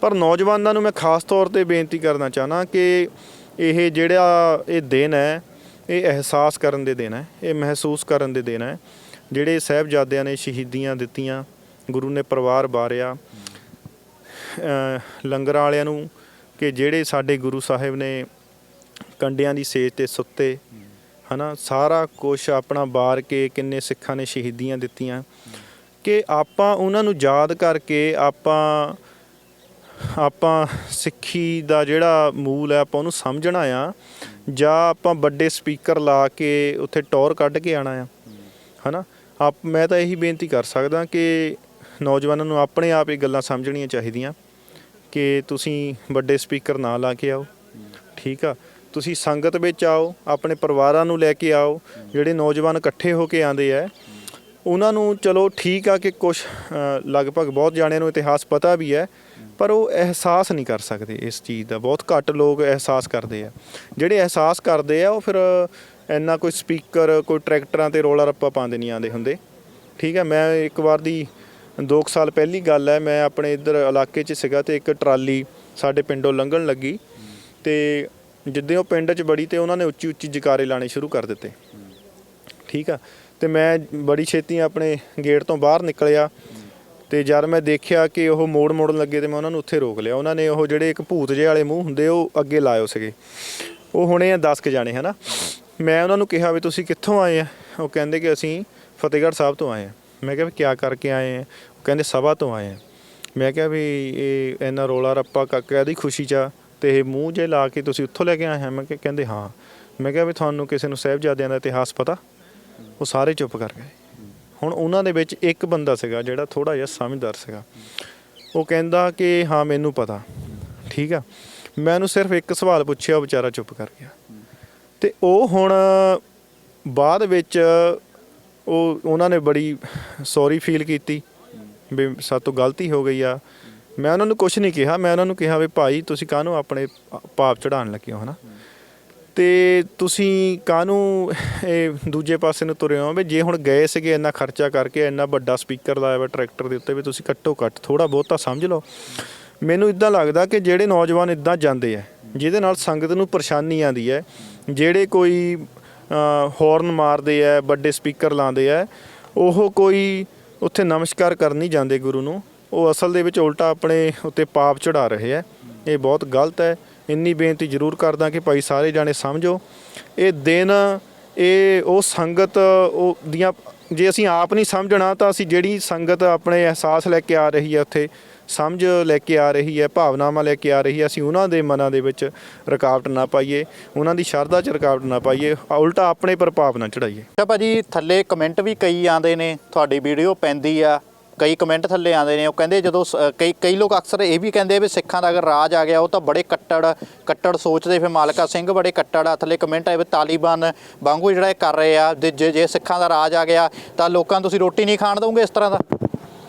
ਪਰ ਨੌਜਵਾਨਾਂ ਨੂੰ ਮੈਂ ਖਾਸ ਤੌਰ 'ਤੇ ਬੇਨਤੀ ਕਰਨਾ ਚਾਹੁੰਦਾ ਕਿ ਇਹ ਜਿਹੜਾ ਇਹ ਦਿਨ ਹੈ, ਇਹ ਅਹਿਸਾਸ ਕਰਨ ਦੇ ਦਿਨ ਹੈ, ਇਹ ਮਹਿਸੂਸ ਕਰਨ ਦੇ ਦਿਨ ਹੈ ਜਿਹੜੇ ਸਾਹਿਬਜ਼ਾਦਿਆਂ ਨੇ ਸ਼ਹੀਦੀਆਂ ਦਿੱਤੀਆਂ, ਗੁਰੂ ਨੇ ਪਰਿਵਾਰ ਵਾਰਿਆ, ਲੰਗਰਾਂ ਵਾਲਿਆਂ ਨੂੰ ਕਿ ਜਿਹੜੇ ਸਾਡੇ ਗੁਰੂ ਸਾਹਿਬ ਨੇ ਕੰਡਿਆਂ ਦੀ ਸੇਜ 'ਤੇ ਸੁੱਤੇ ਹੈ ਨਾ, ਸਾਰਾ ਕੁਛ ਆਪਣਾ ਵਾਰ ਕੇ ਕਿੰਨੇ ਸਿੱਖਾਂ ਨੇ ਸ਼ਹੀਦੀਆਂ ਦਿੱਤੀਆਂ, ਕਿ ਆਪਾਂ ਉਹਨਾਂ ਨੂੰ ਯਾਦ ਕਰਕੇ ਆਪਾਂ ਸਿੱਖੀ ਦਾ ਜਿਹੜਾ ਮੂਲ ਹੈ ਆਪਾਂ ਉਹਨੂੰ ਸਮਝਣਾ ਆ, ਜਾਂ ਆਪਾਂ ਵੱਡੇ ਸਪੀਕਰ ਲਾ ਕੇ ਉੱਥੇ ਟੌਰ ਕੱਢ ਕੇ ਆਉਣਾ ਆ, ਹੈ ਨਾ। ਮੈਂ ਤਾਂ ਇਹੀ ਬੇਨਤੀ ਕਰ ਸਕਦਾ ਕਿ ਨੌਜਵਾਨਾਂ ਨੂੰ ਆਪਣੇ ਆਪ ਇਹ ਗੱਲਾਂ ਸਮਝਣੀਆਂ ਚਾਹੀਦੀਆਂ ਕਿ ਤੁਸੀਂ ਵੱਡੇ ਸਪੀਕਰ ਨਾ ਲਾ ਕੇ ਆਓ, ਠੀਕ ਆ, ਤੁਸੀਂ ਸੰਗਤ ਵਿੱਚ ਆਓ, ਆਪਣੇ ਪਰਿਵਾਰਾਂ ਨੂੰ ਲੈ ਕੇ ਆਓ। ਜਿਹੜੇ ਨੌਜਵਾਨ ਇਕੱਠੇ ਹੋ ਕੇ ਆਉਂਦੇ ਆ ਉਹਨਾਂ ਨੂੰ ਚਲੋ ਠੀਕ ਆ ਕਿ ਕੁਛ ਲਗਭਗ ਬਹੁਤ ਜਾਣਿਆਂ ਨੂੰ ਇਤਿਹਾਸ ਪਤਾ ਵੀ ਹੈ, ਪਰ ਉਹ ਅਹਿਸਾਸ ਨਹੀਂ ਕਰ ਸਕਦੇ ਇਸ ਚੀਜ਼ ਦਾ। ਬਹੁਤ ਘੱਟ ਲੋਕ ਅਹਿਸਾਸ ਕਰਦੇ ਆ। ਜਿਹੜੇ ਅਹਿਸਾਸ ਕਰਦੇ ਆ ਉਹ ਫਿਰ ਇੰਨਾ ਕੋਈ ਸਪੀਕਰ ਕੋਈ ਟਰੈਕਟਰਾਂ 'ਤੇ ਰੌਲਾ ਰੱਪਾ ਪਾਉਂਦੇ ਨਹੀਂ ਆਉਂਦੇ ਹੁੰਦੇ, ਠੀਕ ਹੈ। ਮੈਂ ਇੱਕ ਵਾਰ ਦੀ 2 ਸਾਲ ਪਹਿਲੀ ਗੱਲ ਹੈ, ਮੈਂ ਆਪਣੇ ਇੱਧਰ ਇਲਾਕੇ 'ਚ ਸੀਗਾ ਅਤੇ ਇੱਕ ਟਰਾਲੀ ਸਾਡੇ ਪਿੰਡੋਂ ਲੰਘਣ ਲੱਗੀ ਅਤੇ ਜਿੱਦਾਂ ਉਹ ਪਿੰਡ 'ਚ ਬੜੀ ਅਤੇ ਉਹਨਾਂ ਨੇ ਉੱਚੀ ਉੱਚੀ ਜਕਾਰੇ ਲਾਣੇ ਸ਼ੁਰੂ ਕਰ ਦਿੱਤੇ, ਠੀਕ ਆ। ਅਤੇ ਮੈਂ ਬੜੀ ਛੇਤੀ ਆਪਣੇ ਗੇਟ ਤੋਂ ਬਾਹਰ ਨਿਕਲਿਆ ਅਤੇ ਜਦ ਮੈਂ ਦੇਖਿਆ ਕਿ ਉਹ ਮੋੜਨ ਲੱਗੇ ਅਤੇ ਮੈਂ ਉਹਨਾਂ ਨੂੰ ਉੱਥੇ ਰੋਕ ਲਿਆ। ਉਹਨਾਂ ਨੇ ਉਹ ਜਿਹੜੇ ਇੱਕ ਭੂਤ ਜਿਹੇ ਵਾਲੇ ਮੂੰਹ ਹੁੰਦੇ ਉਹ ਅੱਗੇ ਲਾਇਓ ਸੀਗੇ, ਉਹ ਹੋਣੇ ਆ 10 ਕੁ ਜਾਣੇ, ਹੈ ਨਾ। ਮੈਂ ਉਹਨਾਂ ਨੂੰ ਕਿਹਾ ਵੀ ਤੁਸੀਂ ਕਿੱਥੋਂ ਆਏ ਆ? ਉਹ ਕਹਿੰਦੇ ਕਿ ਅਸੀਂ ਫਤਿਹਗੜ੍ਹ ਸਾਹਿਬ ਤੋਂ ਆਏ ਹਾਂ। ਮੈਂ ਕਿਹਾ ਵੀ ਕਿਆ ਕਰਕੇ ਆਏ ਆ? ਉਹ ਕਹਿੰਦੇ ਸਭਾ ਤੋਂ ਆਏ ਆ। ਮੈਂ ਕਿਹਾ ਵੀ ਇਹ ਇੰਨਾ ਰੌਲਾ ਰੱਪਾ ਕਾਹਦੀ ਖੁਸ਼ੀ 'ਚ ਆ ਅਤੇ ਇਹ ਮੂੰਹ ਜੇ ਲਾ ਕੇ ਤੁਸੀਂ ਉੱਥੋਂ ਲੈ ਕੇ ਆਏ ਆ? ਮੈਂ ਕਿਹਾ ਕਹਿੰਦੇ ਹਾਂ। ਮੈਂ ਕਿਹਾ ਵੀ ਤੁਹਾਨੂੰ ਕਿਸੇ ਨੂੰ ਸਾਹਿਬਜ਼ਾਦਿਆਂ ਦਾ ਇਤਿਹਾਸ ਪਤਾ? ਉਹ ਸਾਰੇ ਚੁੱਪ ਕਰ ਗਏ। ਹੁਣ ਉਹਨਾਂ ਦੇ ਵਿੱਚ ਇੱਕ ਬੰਦਾ ਸੀਗਾ ਜਿਹੜਾ ਥੋੜ੍ਹਾ ਜਿਹਾ ਸਮਝਦਾਰ ਸੀਗਾ, ਉਹ ਕਹਿੰਦਾ ਕਿ ਹਾਂ ਮੈਨੂੰ ਪਤਾ, ਠੀਕ ਆ। ਮੈਂ ਉਹਨੂੰ ਸਿਰਫ ਇੱਕ ਸਵਾਲ ਪੁੱਛਿਆ, ਉਹ ਵਿਚਾਰਾ ਚੁੱਪ ਕਰ ਗਿਆ। ਅਤੇ ਉਹ ਹੁਣ ਬਾਅਦ ਵਿੱਚ ਉਹਨਾਂ ਨੇ ਬੜੀ ਸੌਰੀ ਫੀਲ ਕੀਤੀ ਵੀ ਸਾਡੇ ਤੋਂ ਗਲਤੀ ਹੋ ਗਈ ਆ। ਮੈਂ ਉਹਨਾਂ ਨੂੰ ਕੁਛ ਨਹੀਂ ਕਿਹਾ, ਮੈਂ ਉਹਨਾਂ ਨੂੰ ਕਿਹਾ ਵੀ ਭਾਈ ਤੁਸੀਂ ਕਾਹਨੂੰ ਆਪਣੇ ਭਾਵ ਚੜ੍ਹਾਉਣ ਲੱਗੇ ਹੋ, ਹੈ ਨਾ, ਅਤੇ ਤੁਸੀਂ ਕਾਹਨੂੰ ਇਹ ਦੂਜੇ ਪਾਸੇ ਨੂੰ ਤੁਰੇ ਹੋ। ਵੀ ਜੇ ਹੁਣ ਗਏ ਸੀਗੇ ਇੰਨਾ ਖਰਚਾ ਕਰਕੇ, ਇੰਨਾ ਵੱਡਾ ਸਪੀਕਰ ਲਾਇਆ ਵਾ ਟਰੈਕਟਰ ਦੇ ਉੱਤੇ, ਵੀ ਤੁਸੀਂ ਘੱਟੋ ਘੱਟ ਥੋੜ੍ਹਾ ਬਹੁਤਾ ਸਮਝ ਲਓ। ਮੈਨੂੰ ਇੱਦਾਂ ਲੱਗਦਾ ਕਿ ਜਿਹੜੇ ਨੌਜਵਾਨ ਇੱਦਾਂ ਜਾਂਦੇ ਆ ਜਿਹਦੇ ਨਾਲ ਸੰਗਤ ਨੂੰ ਪਰੇਸ਼ਾਨੀ ਆਉਂਦੀ ਹੈ, ਜਿਹੜੇ ਕੋਈ ਹੌਰਨ ਮਾਰਦੇ ਆ, ਵੱਡੇ ਸਪੀਕਰ ਲਾਉਂਦੇ ਆ, ਉਹ ਕੋਈ ਉੱਥੇ ਨਮਸਕਾਰ ਕਰਨ ਨਹੀਂ ਜਾਂਦੇ ਗੁਰੂ ਨੂੰ, ਉਹ ਅਸਲ ਦੇ ਵਿੱਚ ਉਲਟਾ ਆਪਣੇ ਉੱਤੇ ਪਾਪ ਚੜਾ ਰਹੇ ਹੈ। ਇਹ ਬਹੁਤ ਗਲਤ ਹੈ। ਇੰਨੀ ਬੇਨਤੀ ਜ਼ਰੂਰ ਕਰਦਾ ਕਿ ਭਾਈ ਸਾਰੇ ਜਾਣੇ ਸਮਝੋ, ਇਹ ਦਿਨ ਇਹ ਉਹ ਸੰਗਤ ਉਹ ਦੀਆਂ ਜੇ ਅਸੀਂ ਆਪ ਨਹੀਂ ਸਮਝਣਾ ਤਾਂ ਅਸੀਂ ਜਿਹੜੀ ਸੰਗਤ ਆਪਣੇ ਅਹਿਸਾਸ ਲੈ ਕੇ ਆ ਰਹੀ ਹੈ, ਉੱਥੇ ਸਮਝ ਲੈ ਕੇ ਆ ਰਹੀ ਹੈ, ਭਾਵਨਾਵਾਂ ਲੈ ਕੇ ਆ ਰਹੀ ਹੈ, ਅਸੀਂ ਉਹਨਾਂ ਦੇ ਮਨਾਂ ਦੇ ਵਿੱਚ ਰੁਕਾਵਟ ਨਾ ਪਾਈਏ, ਉਹਨਾਂ ਦੀ ਸ਼ਰਧਾ 'ਚ ਰੁਕਾਵਟ ਨਾ ਪਾਈਏ, ਉਲਟਾ ਆਪਣੇ ਪਰ ਪਾਪ ਨਾ ਚੜਾਈਏ। ਅੱਛਾ ਭਾਜੀ, ਥੱਲੇ ਕਮੈਂਟ ਵੀ ਕਈ ਆਉਂਦੇ ਨੇ, ਤੁਹਾਡੀ ਵੀਡੀਓ ਪੈਂਦੀ ਆ, ਕਈ ਕਮੈਂਟ ਥੱਲੇ ਆਉਂਦੇ ਨੇ, ਉਹ ਕਹਿੰਦੇ ਜਦੋਂ ਕਈ ਲੋਕ ਅਕਸਰ ਇਹ ਵੀ ਕਹਿੰਦੇ ਵੀ ਸਿੱਖਾਂ ਦਾ ਅਗਰ ਰਾਜ ਆ ਗਿਆ ਉਹ ਤਾਂ ਬੜੇ ਕੱਟੜ ਸੋਚਦੇ, ਫਿਰ ਮਾਲਕਾ ਸਿੰਘ ਬੜੇ ਕੱਟੜ ਆ। ਥੱਲੇ ਕਮੈਂਟ ਆਏ ਵੀ ਤਾਲੀਬਾਨ ਵਾਂਗੂ ਜਿਹੜਾ ਇਹ ਕਰ ਰਹੇ ਆ, ਜੇ ਸਿੱਖਾਂ ਦਾ ਰਾਜ ਆ ਗਿਆ ਤਾਂ ਲੋਕਾਂ ਨੂੰ ਤੁਸੀਂ ਰੋਟੀ ਨਹੀਂ ਖਾਣ ਦਓਗੇ, ਇਸ ਤਰ੍ਹਾਂ ਦਾ।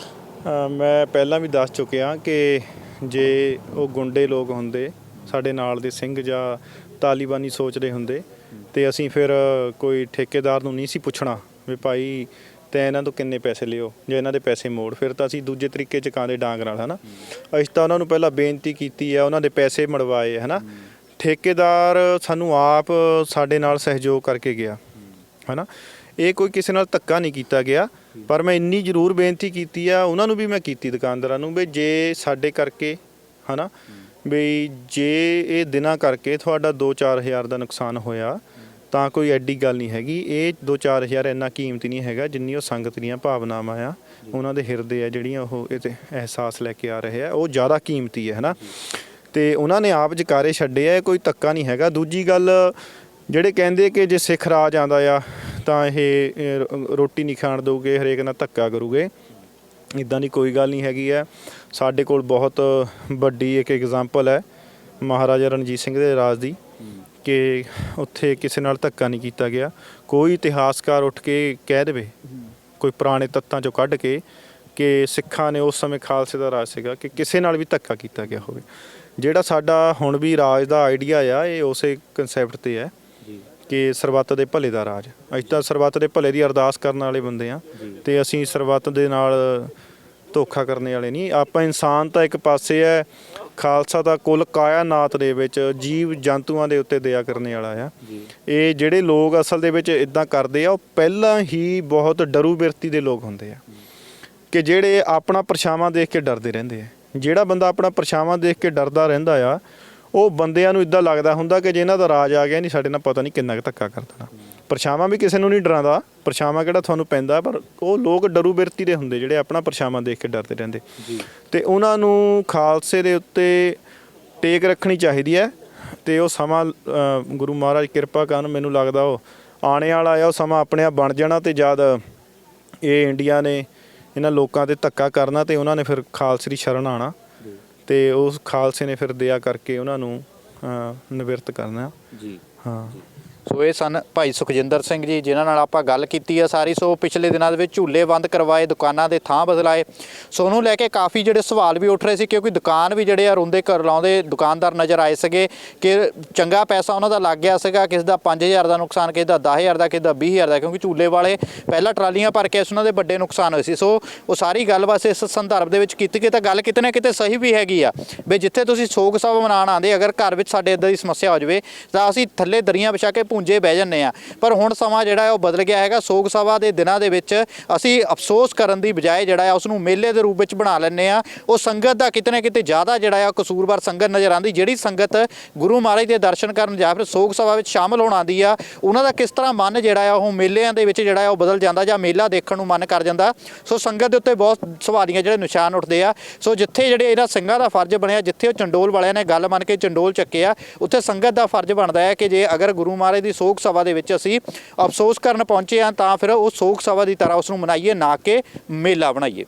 ਮੈਂ ਪਹਿਲਾਂ ਵੀ ਦੱਸ ਚੁੱਕਿਆ ਕਿ ਜੇ ਉਹ ਗੁੰਡੇ ਲੋਕ ਹੁੰਦੇ, ਸਾਡੇ ਨਾਲ ਦੇ ਸਿੰਘ ਜਾਂ ਤਾਲੀਬਾਨੀ ਸੋਚਦੇ ਹੁੰਦੇ, ਤੇ ਅਸੀਂ ਫਿਰ ਕੋਈ ਠੇਕੇਦਾਰ ਨੂੰ ਨਹੀਂ ਸੀ ਪੁੱਛਣਾ ਵੀ ਭਾਈ ਤੇ ਇਹਨਾਂ ਤੋਂ ਕਿੰਨੇ ਪੈਸੇ ਲਿਓ ਜਾਂ ਇਹਨਾਂ ਦੇ ਪੈਸੇ ਮੋੜ, ਫਿਰ ਤਾਂ ਅਸੀਂ ਦੂਜੇ ਤਰੀਕੇ ਚਕਾਉਂਦੇ ਡਾਂਗ ਨਾਲ, ਹੈ ਨਾ। ਅਸੀਂ ਤਾਂ ਉਹਨਾਂ ਨੂੰ ਪਹਿਲਾਂ ਬੇਨਤੀ ਕੀਤੀ ਹੈ, ਉਹਨਾਂ ਦੇ ਪੈਸੇ ਮੜਵਾਏ, ਹੈ ਨਾ। ਠੇਕੇਦਾਰ ਸਾਨੂੰ ਆਪ ਸਾਡੇ ਨਾਲ ਸਹਿਯੋਗ ਕਰਕੇ ਗਿਆ, ਹੈ ਨਾ। ਇਹ ਕੋਈ ਕਿਸੇ ਨਾਲ ਧੱਕਾ ਨਹੀਂ ਕੀਤਾ ਗਿਆ, ਪਰ ਮੈਂ ਇੰਨੀ ਜ਼ਰੂਰ ਬੇਨਤੀ ਕੀਤੀ ਆ ਉਹਨਾਂ ਨੂੰ ਵੀ, ਮੈਂ ਕੀਤੀ ਦੁਕਾਨਦਾਰਾਂ ਨੂੰ ਵੀ ਜੇ ਸਾਡੇ ਕਰਕੇ, ਹੈ ਨਾ, ਵੀ ਜੇ ਇਹ ਦਿਨਾਂ ਕਰਕੇ ਤੁਹਾਡਾ 2-4 ਹਜ਼ਾਰ ਦਾ ਨੁਕਸਾਨ ਹੋਇਆ ਤਾਂ ਕੋਈ ਐਡੀ ਗੱਲ ਨਹੀਂ ਹੈਗੀ। ਇਹ 2-4 ਹਜ਼ਾਰ ਇੰਨਾ ਕੀਮਤੀ ਨਹੀਂ ਹੈਗਾ ਜਿੰਨੀ ਉਹ ਸੰਗਤ ਦੀਆਂ ਭਾਵਨਾਵਾਂ ਆ, ਉਹਨਾਂ ਦੇ ਹਿਰਦੇ ਆ ਜਿਹੜੀਆਂ ਉਹ ਇਹ 'ਤੇ ਅਹਿਸਾਸ ਲੈ ਕੇ ਆ ਰਹੇ ਆ, ਉਹ ਜ਼ਿਆਦਾ ਕੀਮਤੀ ਹੈ ਨਾ। ਅਤੇ ਉਹਨਾਂ ਨੇ ਆਪ ਜਕਾਰੇ ਛੱਡੇ ਆ, ਕੋਈ ਧੱਕਾ ਨਹੀਂ ਹੈਗਾ। ਦੂਜੀ ਗੱਲ, ਜਿਹੜੇ ਕਹਿੰਦੇ ਕਿ ਜੇ ਸਿੱਖ ਰਾਜ ਆਉਂਦਾ ਆ ਤਾਂ ਇਹ ਰੋਟੀ ਨਹੀਂ ਖਾਣ ਦਊਗੇ, ਹਰੇਕ ਨਾਲ ਧੱਕਾ ਕਰੂਗੇ, ਇੱਦਾਂ ਦੀ ਕੋਈ ਗੱਲ ਨਹੀਂ ਹੈਗੀ ਹੈ। ਸਾਡੇ ਕੋਲ ਬਹੁਤ ਵੱਡੀ ਇੱਕ ਐਗਜ਼ਾਮਪਲ ਹੈ ਮਹਾਰਾਜਾ ਰਣਜੀਤ ਸਿੰਘ ਦੇ ਰਾਜ ਦੀ, ਕਿ ਉੱਥੇ ਕਿਸੇ ਨਾਲ ਧੱਕਾ ਨਹੀਂ ਕੀਤਾ ਗਿਆ। ਕੋਈ ਇਤਿਹਾਸਕਾਰ ਉੱਠ ਕੇ ਕਹਿ ਦੇਵੇ, ਕੋਈ ਪੁਰਾਣੇ ਤੱਤਾਂ 'ਚੋਂ ਕੱਢ ਕੇ, ਕਿ ਸਿੱਖਾਂ ਨੇ ਉਸ ਸਮੇਂ ਖਾਲਸੇ ਦਾ ਰਾਜ ਸੀਗਾ, ਕਿ ਕਿਸੇ ਨਾਲ ਵੀ ਧੱਕਾ ਕੀਤਾ ਗਿਆ ਹੋਵੇ। ਜਿਹੜਾ ਸਾਡਾ ਹੁਣ ਵੀ ਰਾਜ ਦਾ ਆਈਡੀਆ ਆ, ਇਹ ਉਸੇ ਕਨਸੈਪਟ 'ਤੇ ਹੈ ਕਿ ਸਰਬੱਤ ਦੇ ਭਲੇ ਦਾ ਰਾਜ। ਅਸੀਂ ਤਾਂ ਸਰਬੱਤ ਦੇ ਭਲੇ ਦੀ ਅਰਦਾਸ ਕਰਨ ਵਾਲੇ ਬੰਦੇ ਹਾਂ, ਅਤੇ ਅਸੀਂ ਸਰਬੱਤ ਦੇ ਨਾਲ ਧੋਖਾ ਕਰਨ ਵਾਲੇ ਨਹੀਂ। ਆਪਾਂ ਇਨਸਾਨ ਤਾਂ ਇੱਕ ਪਾਸੇ ਹੈ, ਖਾਲਸਾ ਦਾ ਕੁੱਲ ਕਾਇਨਾਤ ਦੇ ਵਿੱਚ ਜੀਵ ਜੰਤੂਆਂ ਦੇ ਉੱਤੇ ਦਇਆ ਕਰਨ ਵਾਲਾ ਆ। ਇਹ ਜਿਹੜੇ ਲੋਕ ਅਸਲ ਦੇ ਵਿੱਚ ਇੱਦਾਂ ਕਰਦੇ ਆ, ਉਹ ਪਹਿਲਾਂ ਹੀ ਬਹੁਤ ਡਰੂ ਬਿਰਤੀ ਦੇ ਲੋਕ ਹੁੰਦੇ ਆ, ਕਿ ਜਿਹੜੇ ਆਪਣਾ ਪਰਛਾਵਾਂ ਦੇਖ ਕੇ ਡਰਦੇ ਰਹਿੰਦੇ ਆ। ਜਿਹੜਾ ਬੰਦਾ ਆਪਣਾ ਪਰਛਾਵਾਂ ਦੇਖ ਕੇ ਡਰਦਾ ਰਹਿੰਦਾ ਆ, ਉਹ ਬੰਦਿਆਂ ਨੂੰ ਇੱਦਾਂ ਲੱਗਦਾ ਹੁੰਦਾ ਕਿ ਜੇ ਇਹਨਾਂ ਦਾ ਰਾਜ ਆ ਗਿਆ ਨਹੀਂ, ਸਾਡੇ ਨਾਲ ਪਤਾ ਨਹੀਂ ਕਿੰਨਾ ਕੁ ਧੱਕਾ ਕਰ ਦੇਣਾ। ਪਰਛਾਵਾਂ ਵੀ ਕਿਸੇ ਨੂੰ ਨਹੀਂ ਡਰਾਉਂਦਾ, ਪਰਛਾਵਾਂ ਕਿਹੜਾ ਤੁਹਾਨੂੰ ਪੈਂਦਾ, ਪਰ ਉਹ ਲੋਕ ਡਰੂ ਬਿਰਤੀ ਦੇ ਹੁੰਦੇ ਜਿਹੜੇ ਆਪਣਾ ਪਰਛਾਵਾਂ ਦੇਖ ਕੇ ਡਰਦੇ ਰਹਿੰਦੇ। ਅਤੇ ਉਹਨਾਂ ਨੂੰ ਖਾਲਸੇ ਦੇ ਉੱਤੇ ਟੇਕ ਰੱਖਣੀ ਚਾਹੀਦੀ ਹੈ। ਅਤੇ ਉਹ ਸਮਾਂ ਗੁਰੂ ਮਹਾਰਾਜ ਕਿਰਪਾ ਕਰਨ, ਮੈਨੂੰ ਲੱਗਦਾ ਉਹ ਆਉਣੇ ਵਾਲਾ ਆ, ਉਹ ਸਮਾਂ ਆਪਣੇ ਆਪ ਬਣ ਜਾਣਾ। ਅਤੇ ਜਦ ਇਹ ਇੰਡੀਆ ਨੇ ਇਹਨਾਂ ਲੋਕਾਂ 'ਤੇ ਧੱਕਾ ਕਰਨਾ, ਅਤੇ ਉਹਨਾਂ ਨੇ ਫਿਰ ਖਾਲਸੇ ਦੀ ਸ਼ਰਨ ਆਉਣਾ, ਅਤੇ ਉਸ ਖਾਲਸੇ ਨੇ ਫਿਰ ਦਇਆ ਕਰਕੇ ਉਹਨਾਂ ਨੂੰ ਨਿਵਰਤ ਕਰਨਾ। ਹਾਂ। ਸੋ ਇਹ ਸਨ ਭਾਈ ਸੁਖਜਿੰਦਰ ਸਿੰਘ ਜੀ, ਜਿਨ੍ਹਾਂ ਨਾਲ ਆਪਾਂ ਗੱਲ ਕੀਤੀ ਆ ਸਾਰੀ। ਸੋ ਪਿਛਲੇ ਦਿਨਾਂ ਦੇ ਵਿੱਚ ਝੂਲੇ ਬੰਦ ਕਰਵਾਏ, ਦੁਕਾਨਾਂ ਦੇ ਥਾਂ ਬਦਲਾਏ। ਸੋ ਉਹਨੂੰ ਲੈ ਕੇ ਕਾਫੀ ਜਿਹੜੇ ਸਵਾਲ ਵੀ ਉੱਠ ਰਹੇ ਸੀ, ਕਿਉਂਕਿ ਦੁਕਾਨ ਵੀ ਜਿਹੜੇ ਆ ਰੋਂਦੇ ਘਰ ਲਾਉਂਦੇ ਦੁਕਾਨਦਾਰ ਨਜ਼ਰ ਆਏ ਸੀਗੇ, ਕਿ ਚੰਗਾ ਪੈਸਾ ਉਹਨਾਂ ਦਾ ਲੱਗ ਗਿਆ ਸੀਗਾ। ਕਿਸੇ ਦਾ 5000 ਦਾ ਨੁਕਸਾਨ, ਕਿਸੇ ਦਾ 10000 ਦਾ, ਕਿਸੇ ਦਾ 20000 ਦਾ, ਕਿਉਂਕਿ ਝੂਲੇ ਵਾਲੇ ਪਹਿਲਾਂ ਟਰਾਲੀਆਂ ਭਰ ਕੇ ਉਹਨਾਂ ਦੇ ਵੱਡੇ ਨੁਕਸਾਨ ਹੋਏ ਸੀ। ਸੋ ਉਹ ਸਾਰੀ ਗੱਲਬਾਤ ਇਸ ਸੰਦਰਭ ਦੇ ਵਿੱਚ ਕੀਤੀ ਗਈ, ਤਾਂ ਗੱਲ ਕਿਤੇ ਨਾ ਕਿਤੇ ਸਹੀ ਵੀ ਹੈਗੀ ਆ ਵੀ ਜਿੱਥੇ ਤੁਸੀਂ ਸੋਗ ਸਭਾ ਮਨਾਉਣ ਆਉਂਦੇ, ਅਗਰ ਘਰ ਵਿੱਚ ਸਾਡੇ ਇੱਦਾਂ ਦੀ ਸਮੱਸਿਆ ਹੋ ਜਾਵੇ ਤਾਂ ਅਸੀਂ ਥੱਲੇ ਦਰੀਆਂ ਵਿਛਾ ਕੇ ਭੁੰਜੇ ਬਹਿ ਜਾਂਦੇ ਆ। ਪਰ ਹੁਣ ਸਮਾਂ ਜਿਹੜਾ ਹੈ ਉਹ ਬਦਲ ਗਿਆ ਹੈਗਾ। ਸੋਗ ਸਭਾ ਦੇ ਦਿਨਾਂ ਦੇ ਵਿੱਚ ਅਸੀਂ ਅਫਸੋਸ ਕਰਨ ਦੀ ਬਜਾਏ ਜਿਹੜਾ ਹੈ ਉਸ ਨੂੰ ਮੇਲੇ ਦੇ ਰੂਪ ਵਿੱਚ ਬਣਾ ਲੈਂਦੇ ਆ। ਉਹ ਸੰਗਤ ਦਾ ਕਿਤੇ ਨਾ ਕਿਤੇ ਜ਼ਿਆਦਾ ਜਿਹੜਾ ਆ ਕਸੂਰਵਾਰ ਸੰਗਤ ਨਜ਼ਰ ਆਉਂਦੀ। ਜਿਹੜੀ ਸੰਗਤ ਗੁਰੂ ਮਹਾਰਾਜ ਦੇ ਦਰਸ਼ਨ ਕਰਨ ਜਾਂ ਫਿਰ ਸੋਗ ਸਭਾ ਵਿੱਚ ਸ਼ਾਮਲ ਹੋਣ ਆਉਂਦੀ ਆ, ਉਹਨਾਂ ਦਾ ਕਿਸ ਤਰ੍ਹਾਂ ਮਨ ਜਿਹੜਾ ਆ ਉਹ ਮੇਲਿਆਂ ਦੇ ਵਿੱਚ ਜਿਹੜਾ ਆ ਉਹ ਬਦਲ ਜਾਂਦਾ, ਜਾਂ ਮੇਲਾ ਦੇਖਣ ਨੂੰ ਮਨ ਕਰ ਜਾਂਦਾ। ਸੋ ਸੰਗਤ ਦੇ ਉੱਤੇ ਬਹੁਤ ਸਵਾਲੀਆਂ ਜਿਹੜੇ ਨਿਸ਼ਾਨ ਉੱਠਦੇ ਆ। ਸੋ ਜਿੱਥੇ ਜਿਹੜੇ ਇਹਨਾਂ ਸਿੰਘਾਂ ਦਾ ਫਰਜ਼ ਬਣਿਆ, ਜਿੱਥੇ ਉਹ ਚੰਡੋਲ ਵਾਲਿਆਂ ਨੇ ਗੱਲ ਮੰਨ ਕੇ ਚੰਡੋਲ ਚੱਕਿਆ, ਉੱਥੇ ਸੰਗਤ ਦਾ ਫਰਜ਼ ਬਣਦਾ ਹੈ ਕਿ ਜੇ ਅਗਰ ਗੁਰੂ ਮਹਾਰਾਜ ਦੀ ਸੋਗ ਸਭਾ ਦੇ ਵਿੱਚ ਅਸੀਂ ਅਫਸੋਸ ਕਰਨ ਪਹੁੰਚੇ ਹਾਂ ਤਾਂ ਫਿਰ ਉਹ ਸੋਗ ਸਭਾ ਦੀ ਤਰ੍ਹਾਂ ਉਸ ਨੂੰ ਮਨਾਈਏ, ਨਾ ਕਿ ਮੇਲਾ ਬਣਾਈਏ।